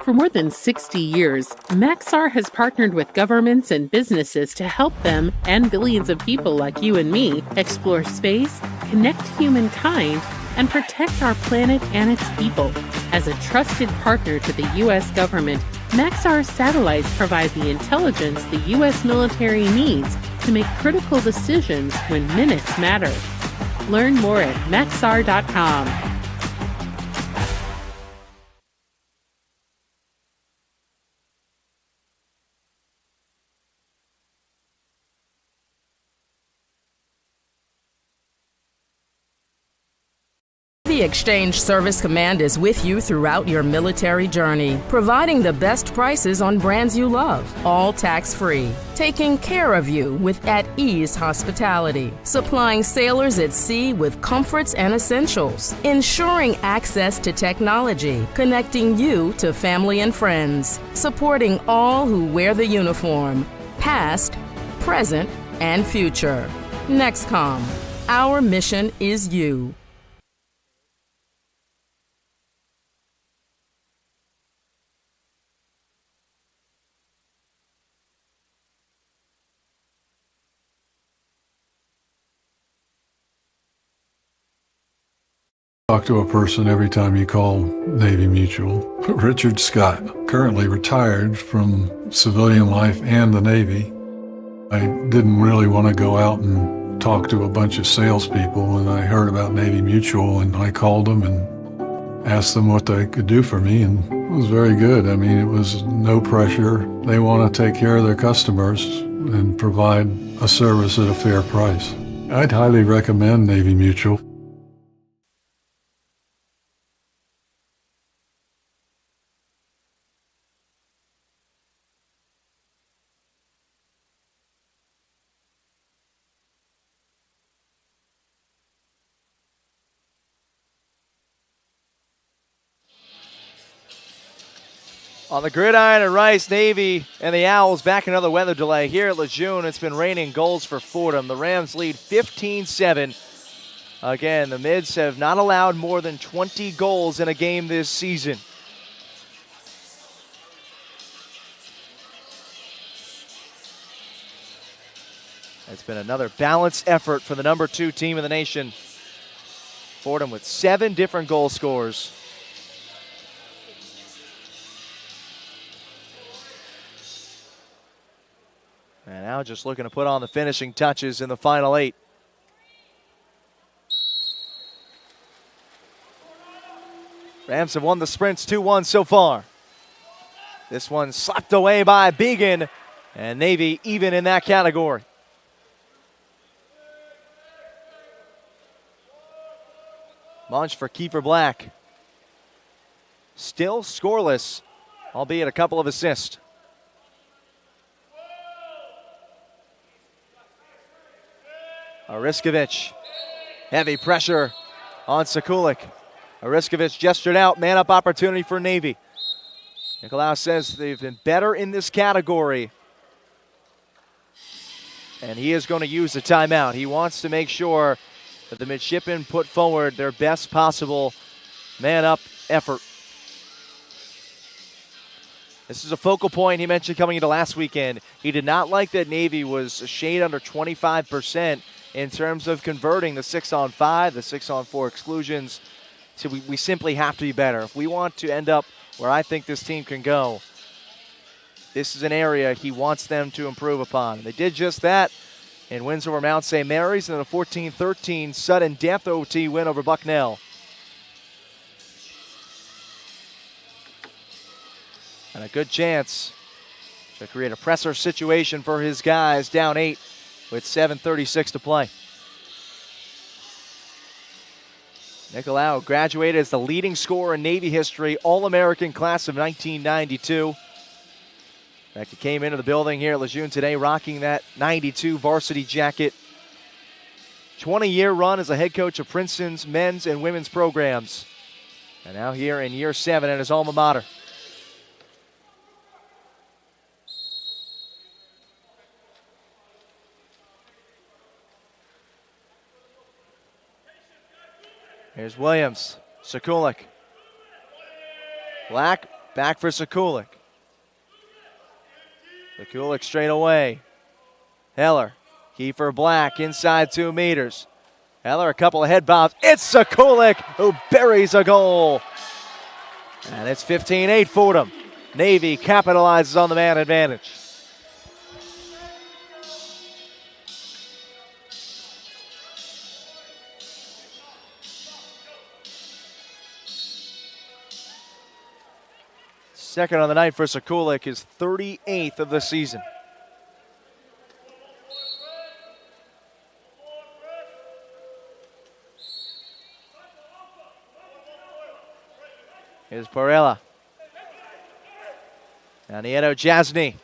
Speaker 3: For more than 60 years, Maxar has partnered with governments and businesses to help them and billions of people like you and me explore space, connect humankind, and protect our planet and its people. As a trusted partner to the U.S. government, Maxar's satellites provide the intelligence the U.S. military needs to make critical decisions when minutes matter. Learn more at maxar.com.
Speaker 4: The Exchange Service Command is with you throughout your military journey, providing the best prices on brands you love, all tax-free, taking care of you with at-ease hospitality, supplying sailors at sea with comforts and essentials, ensuring access to technology, connecting you to family and friends, supporting all who wear the uniform, past, present, and future. NEXCOM, our mission is you.
Speaker 5: Talk to a person every time you call Navy Mutual. Richard Scott, currently retired from civilian life and the Navy. I didn't really want to go out and talk to a bunch of salespeople, and I heard about Navy Mutual, and I called them and asked them what they could do for me, and it was very good. I mean, it was no pressure. They want to take care of their customers and provide a service at a fair price. I'd highly recommend Navy Mutual.
Speaker 1: On the gridiron at Rice, Navy and the Owls back another weather delay. Here at Lejeune, it's been raining goals for Fordham. The Rams lead 15-7. Again, the Mids have not allowed more than 20 goals in a game this season. It's been another balanced effort for the number 2 team in the nation. Fordham with 7 different goal scorers. And now just looking to put on the finishing touches in the final 8. Rams have won the sprints 2-1 so far. This one slapped away by Began, and Navy even in that category. Launch for Kiefer Black. Still scoreless, albeit a couple of assists. Ariskovich, heavy pressure on Sekulic. Ariskovich gestured out, man-up opportunity for Navy. Nikolaou says they've been better in this category, and he is going to use the timeout. He wants to make sure that the midshipmen put forward their best possible man-up effort. This is a focal point he mentioned coming into last weekend. He did not like that Navy was a shade under 25% in terms of converting the 6-on-5, the 6-on-4 exclusions So we simply have to be better. If we want to end up where I think this team can go, this is an area he wants them to improve upon. They did just that in wins over Mount St. Mary's and then a 14-13 sudden death OT win over Bucknell. And a good chance to create a pressure situation for his guys, down 8 with 7:36 to play. Nicolau graduated as the leading scorer in Navy history, All-American class of 1992. In fact, he came into the building here at Lejeune today rocking that 92 varsity jacket. 20-year run as a head coach of Princeton's men's and women's programs. And now here in year 7 at his alma mater. Here's Williams, Sekulik. Black, back for Sekulik. Sekulik straight away. Heller, Kiefer Black inside 2 meters. Heller, a couple of head bobs. It's Sekulik who buries a goal. And it's 15-8 Fordham. Navy capitalizes on the man advantage. Second on the night for Sekulik, his 38th of the season. Here's Parella. Now Nieto Jasny.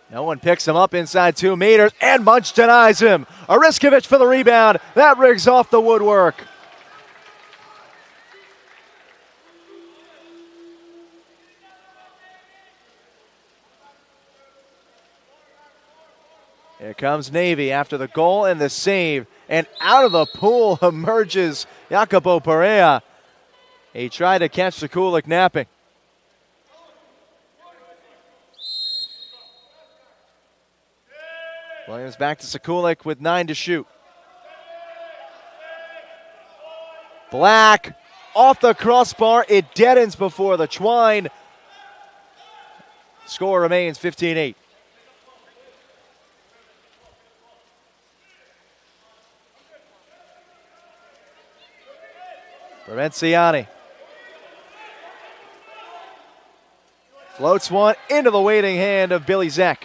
Speaker 1: No one picks him up inside 2 meters, and Munch denies him. Ariskovich for the rebound. That rigs off the woodwork. Here comes Navy after the goal and the save. And out of the pool emerges Jacopo Perea. He tried to catch Sekulik napping. Williams back to Sekulik with 9 to shoot. Black off the crossbar. It deadens before the twine. Score remains 15-8. Provenciani floats one into the waiting hand of Billy Zeck.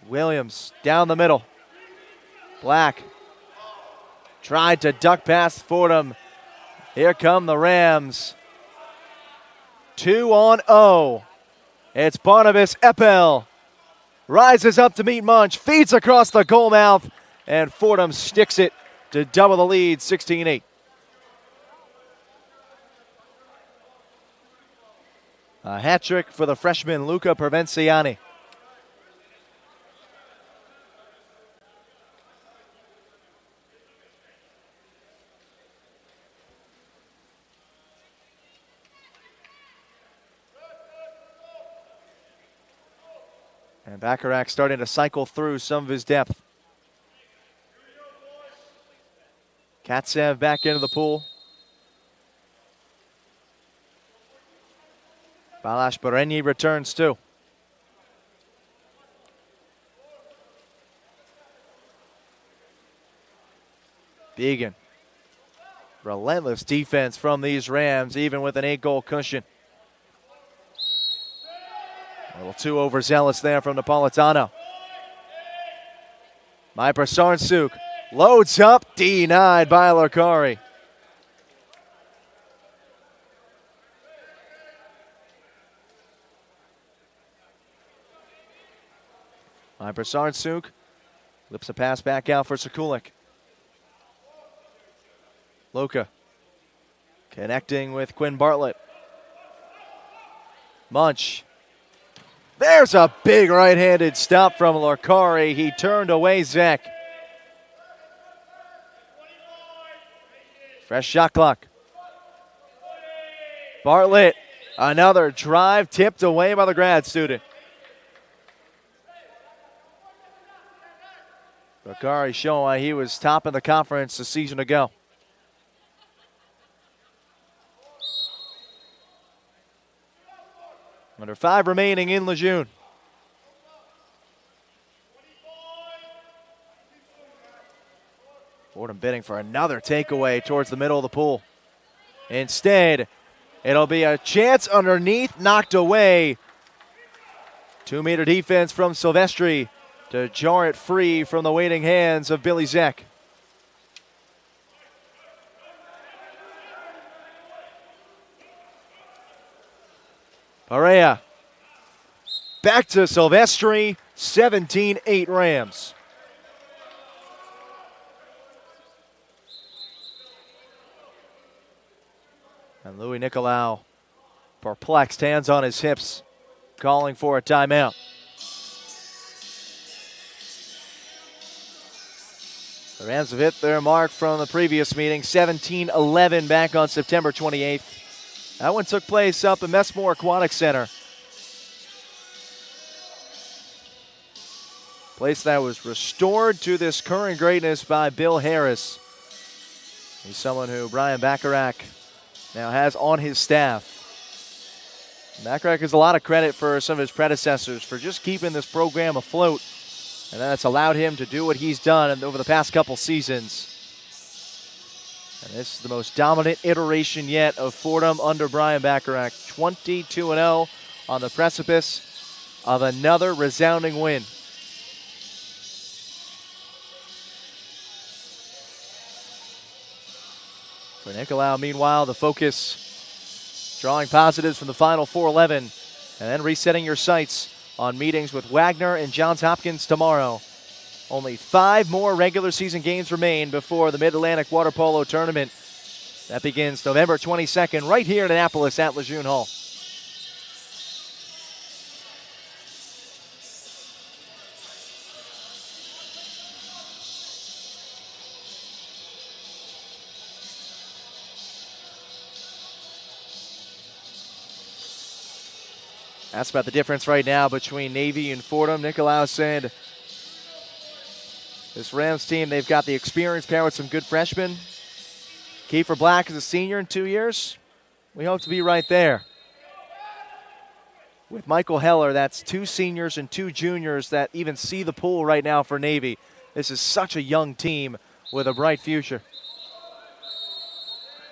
Speaker 1: Williams down the middle. Black tried to duck past Fordham. Here come the Rams. 2-on-0. It's Barnabas Eppel. Rises up to meet Munch, feeds across the goal mouth, and Fordham sticks it to double the lead, 16-8. A hat trick for the freshman Luca Provenciani. And Bacharach starting to cycle through some of his depth. Katsev back into the pool. Balash Berenyi returns too. Began. Relentless defense from these Rams, even with an 8-goal cushion. A little too overzealous there from Napolitano. Myper Sarnsuk loads up, denied by Lurkari. Myper Sarnsuk lips a pass back out for Sekulik. Loka connecting with Quinn Bartlett. Munch. There's a big right-handed stop from Lurkari. He turned away Zek. Fresh shot clock. Bartlett, another drive tipped away by the grad student. Bakari showing why he was top in the conference a season ago. Under 5 remaining in Lejeune. Fordham bidding for another takeaway towards the middle of the pool. Instead, it'll be a chance underneath, knocked away. 2-meter defense from Silvestri to jar it free from the waiting hands of Billy Zeck. Perea. Back to Silvestri, 17-8 Rams. And Louis Nicolau, perplexed, hands on his hips, calling for a timeout. The Rams have hit their mark from the previous meeting, 17-11 back on September 28th. That one took place up at Messmore Aquatic Center. Place that was restored to this current greatness by Bill Harris. He's someone who Brian Bacharach now has on his staff. Bacharach has a lot of credit for some of his predecessors for just keeping this program afloat. And that's allowed him to do what he's done over the past couple seasons. And this is the most dominant iteration yet of Fordham under Brian Bacharach. 22-0 on the precipice of another resounding win. For Nicolau, meanwhile, the focus drawing positives from the final 4-11 and then resetting your sights on meetings with Wagner and Johns Hopkins tomorrow. Only 5 more regular season games remain before the Mid-Atlantic Water Polo Tournament. That begins November 22nd right here in Annapolis at Lejeune Hall. That's about the difference right now between Navy and Fordham. Nicolau said this Rams team, they've got the experience paired with some good freshmen. Kiefer Black is a senior in 2 years. We hope to be right there. With Michael Heller, that's 2 seniors and 2 juniors that even see the pool right now for Navy. This is such a young team with a bright future.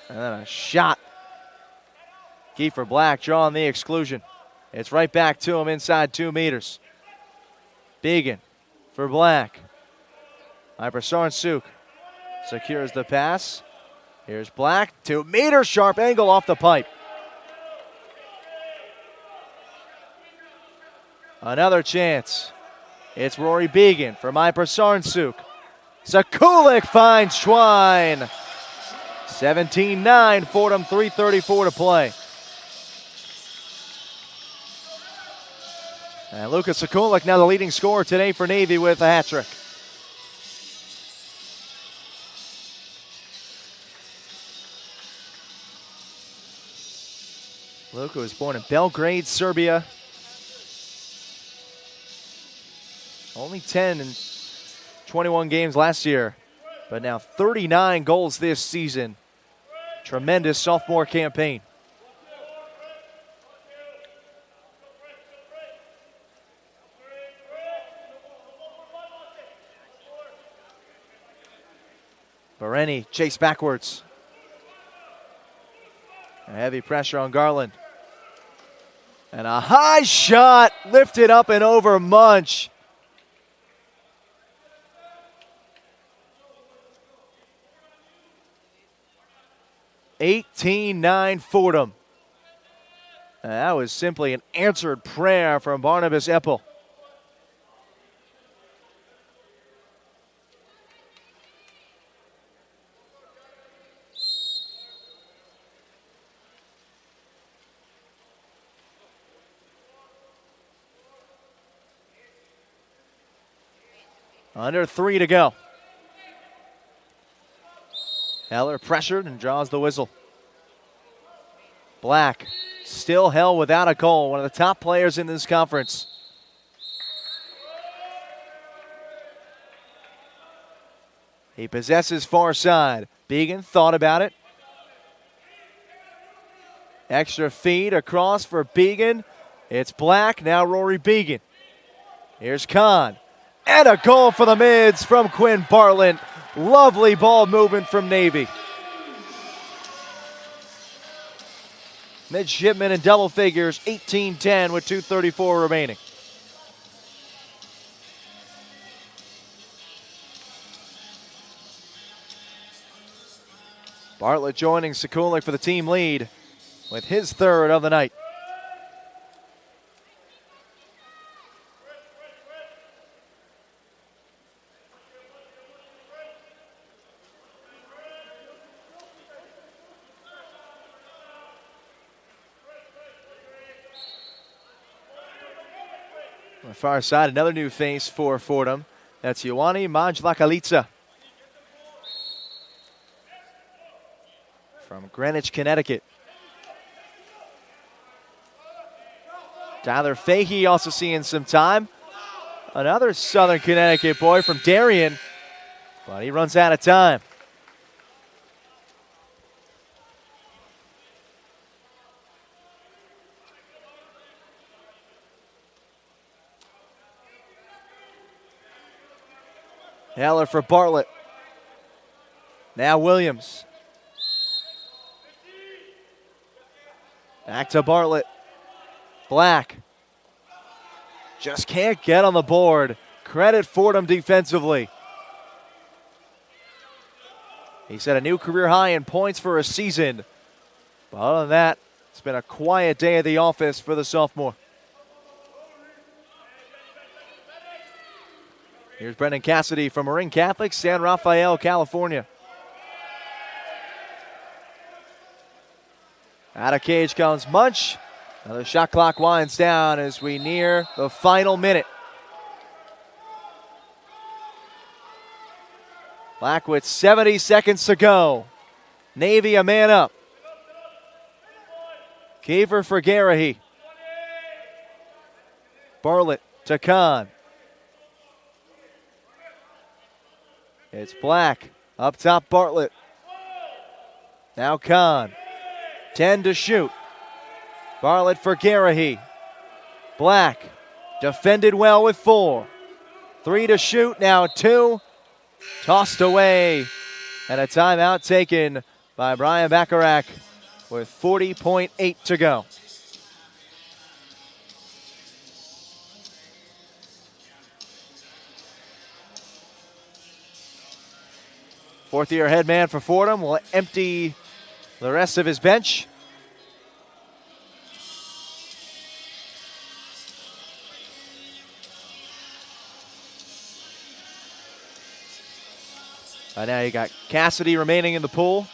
Speaker 1: And then a shot. Kiefer Black drawing the exclusion. It's right back to him inside 2 meters. Began for Black. Iverson-Suk secures the pass. Here's Black, 2 meters, sharp angle off the pipe. Another chance. It's Rory Began from Iverson-Suk. Sekulik finds Schwein. 17-9, Fordham, 3:34 to play. And Lucas Sekulik now the leading scorer today for Navy with a hat trick. Luka was born in Belgrade, Serbia. Only 10 in 21 games last year, but now 39 goals this season. Tremendous sophomore campaign. Bereni chased backwards. A heavy pressure on Garland. And a high shot lifted up and over Munch. (18-9) Fordham. And that was simply an answered prayer from Barnabas Eppel. Under 3 to go. Heller pressured and draws the whistle. Black still held without a goal, one of the top players in this conference. He possesses far side. Began thought about it. Extra feed across for Began. It's Black, now Rory Began. Here's Kahn. And a goal for the Mids from Quinn Bartlett. Lovely ball movement from Navy. Midshipman in double figures, 18-10 with 2:34 remaining. Bartlett joining Sekulic for the team lead with his third of the night. On the far side, another new face for Fordham. That's Ioanni Majlakalitsa from Greenwich, Connecticut. Tyler Fahey also seeing some time. Another Southern Connecticut boy from Darien, but he runs out of time. Heller for Bartlett. Now Williams. Back to Bartlett. Black. Just can't get on the board. Credit Fordham defensively. He set a new career high in points for a season. But other than that, it's been a quiet day at the office for the sophomore. Here's Brendan Cassidy from Marin Catholic, San Rafael, California. Out of cage comes Munch. Now the shot clock winds down as we near the final minute. Black with 70 seconds to go. Navy a man up. Kiefer for Garahy. Bartlett to Kahn. It's Black. Up top, Bartlett. Now Kahn. 10 to shoot. Bartlett for Garahy. Black. Defended well with 4. 3 to shoot, now 2. Tossed away. And a timeout taken by Brian Bacharach with 40.8 to go. Fourth-year head man for Fordham will empty the rest of his bench. Now you got Cassidy remaining in the pool.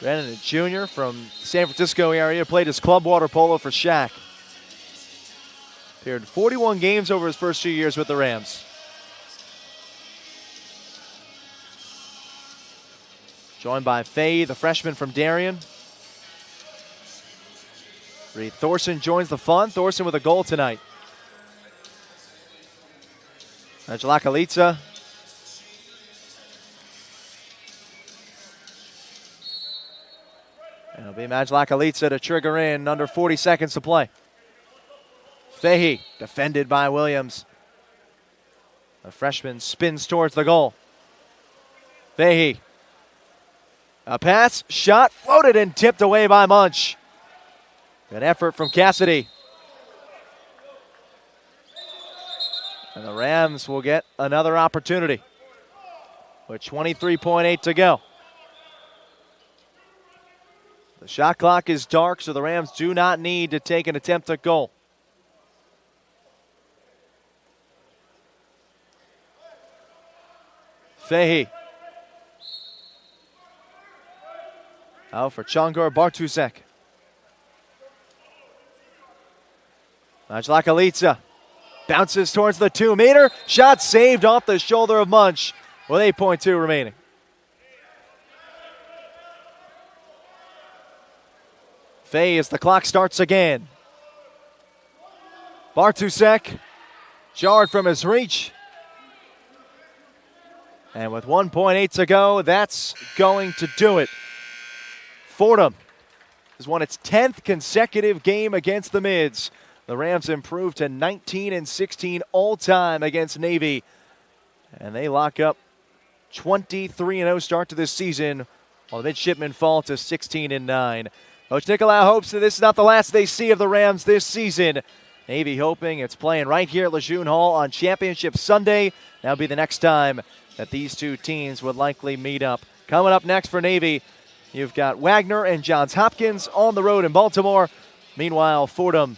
Speaker 1: Brennan, a junior from San Francisco area, played his club water polo for Shaq. Appeared 41 games over his first 2 years with the Rams. Joined by Faye, the freshman from Darien. Reed Thorson joins the fun. Thorson with a goal tonight. Majlakalitsa. It'll be Majlakalitsa to trigger in under 40 seconds to play. Fahey, defended by Williams. The freshman spins towards the goal. Fahey. A pass, shot, floated and tipped away by Munch. Good effort from Cassidy. And the Rams will get another opportunity with 23.8 to go. The shot clock is dark, so the Rams do not need to take an attempt at goal. Fahey. Out for Chongor Bartusek. Majlakalitsa bounces towards the 2-meter. Shot saved off the shoulder of Munch with 8.2 remaining. Faye as the clock starts again. Bartusek jarred from his reach. And with 1.8 to go, that's going to do it. Fordham has won its 10th consecutive game against the Mids. The Rams improved to 19-16 all-time against Navy. And they lock up 23-0 start to this season, while the Midshipmen fall to 16-9. Coach Nicolau hopes that this is not the last they see of the Rams this season. Navy hoping it's playing right here at Lejeune Hall on Championship Sunday. That'll be the next time that these two teams would likely meet up. Coming up next for Navy, you've got Wagner and Johns Hopkins on the road in Baltimore. Meanwhile, Fordham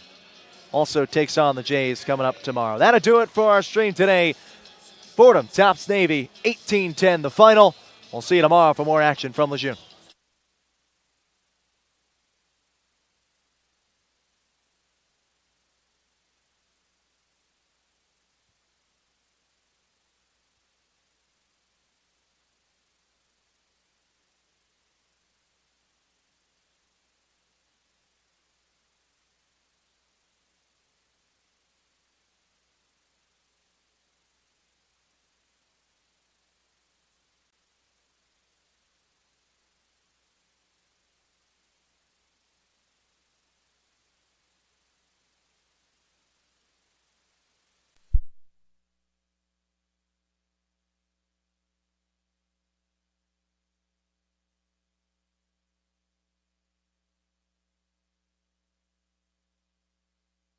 Speaker 1: also takes on the Jays coming up tomorrow. That'll do it for our stream today. Fordham tops Navy 18-10 the final. We'll see you tomorrow for more action from Lejeune.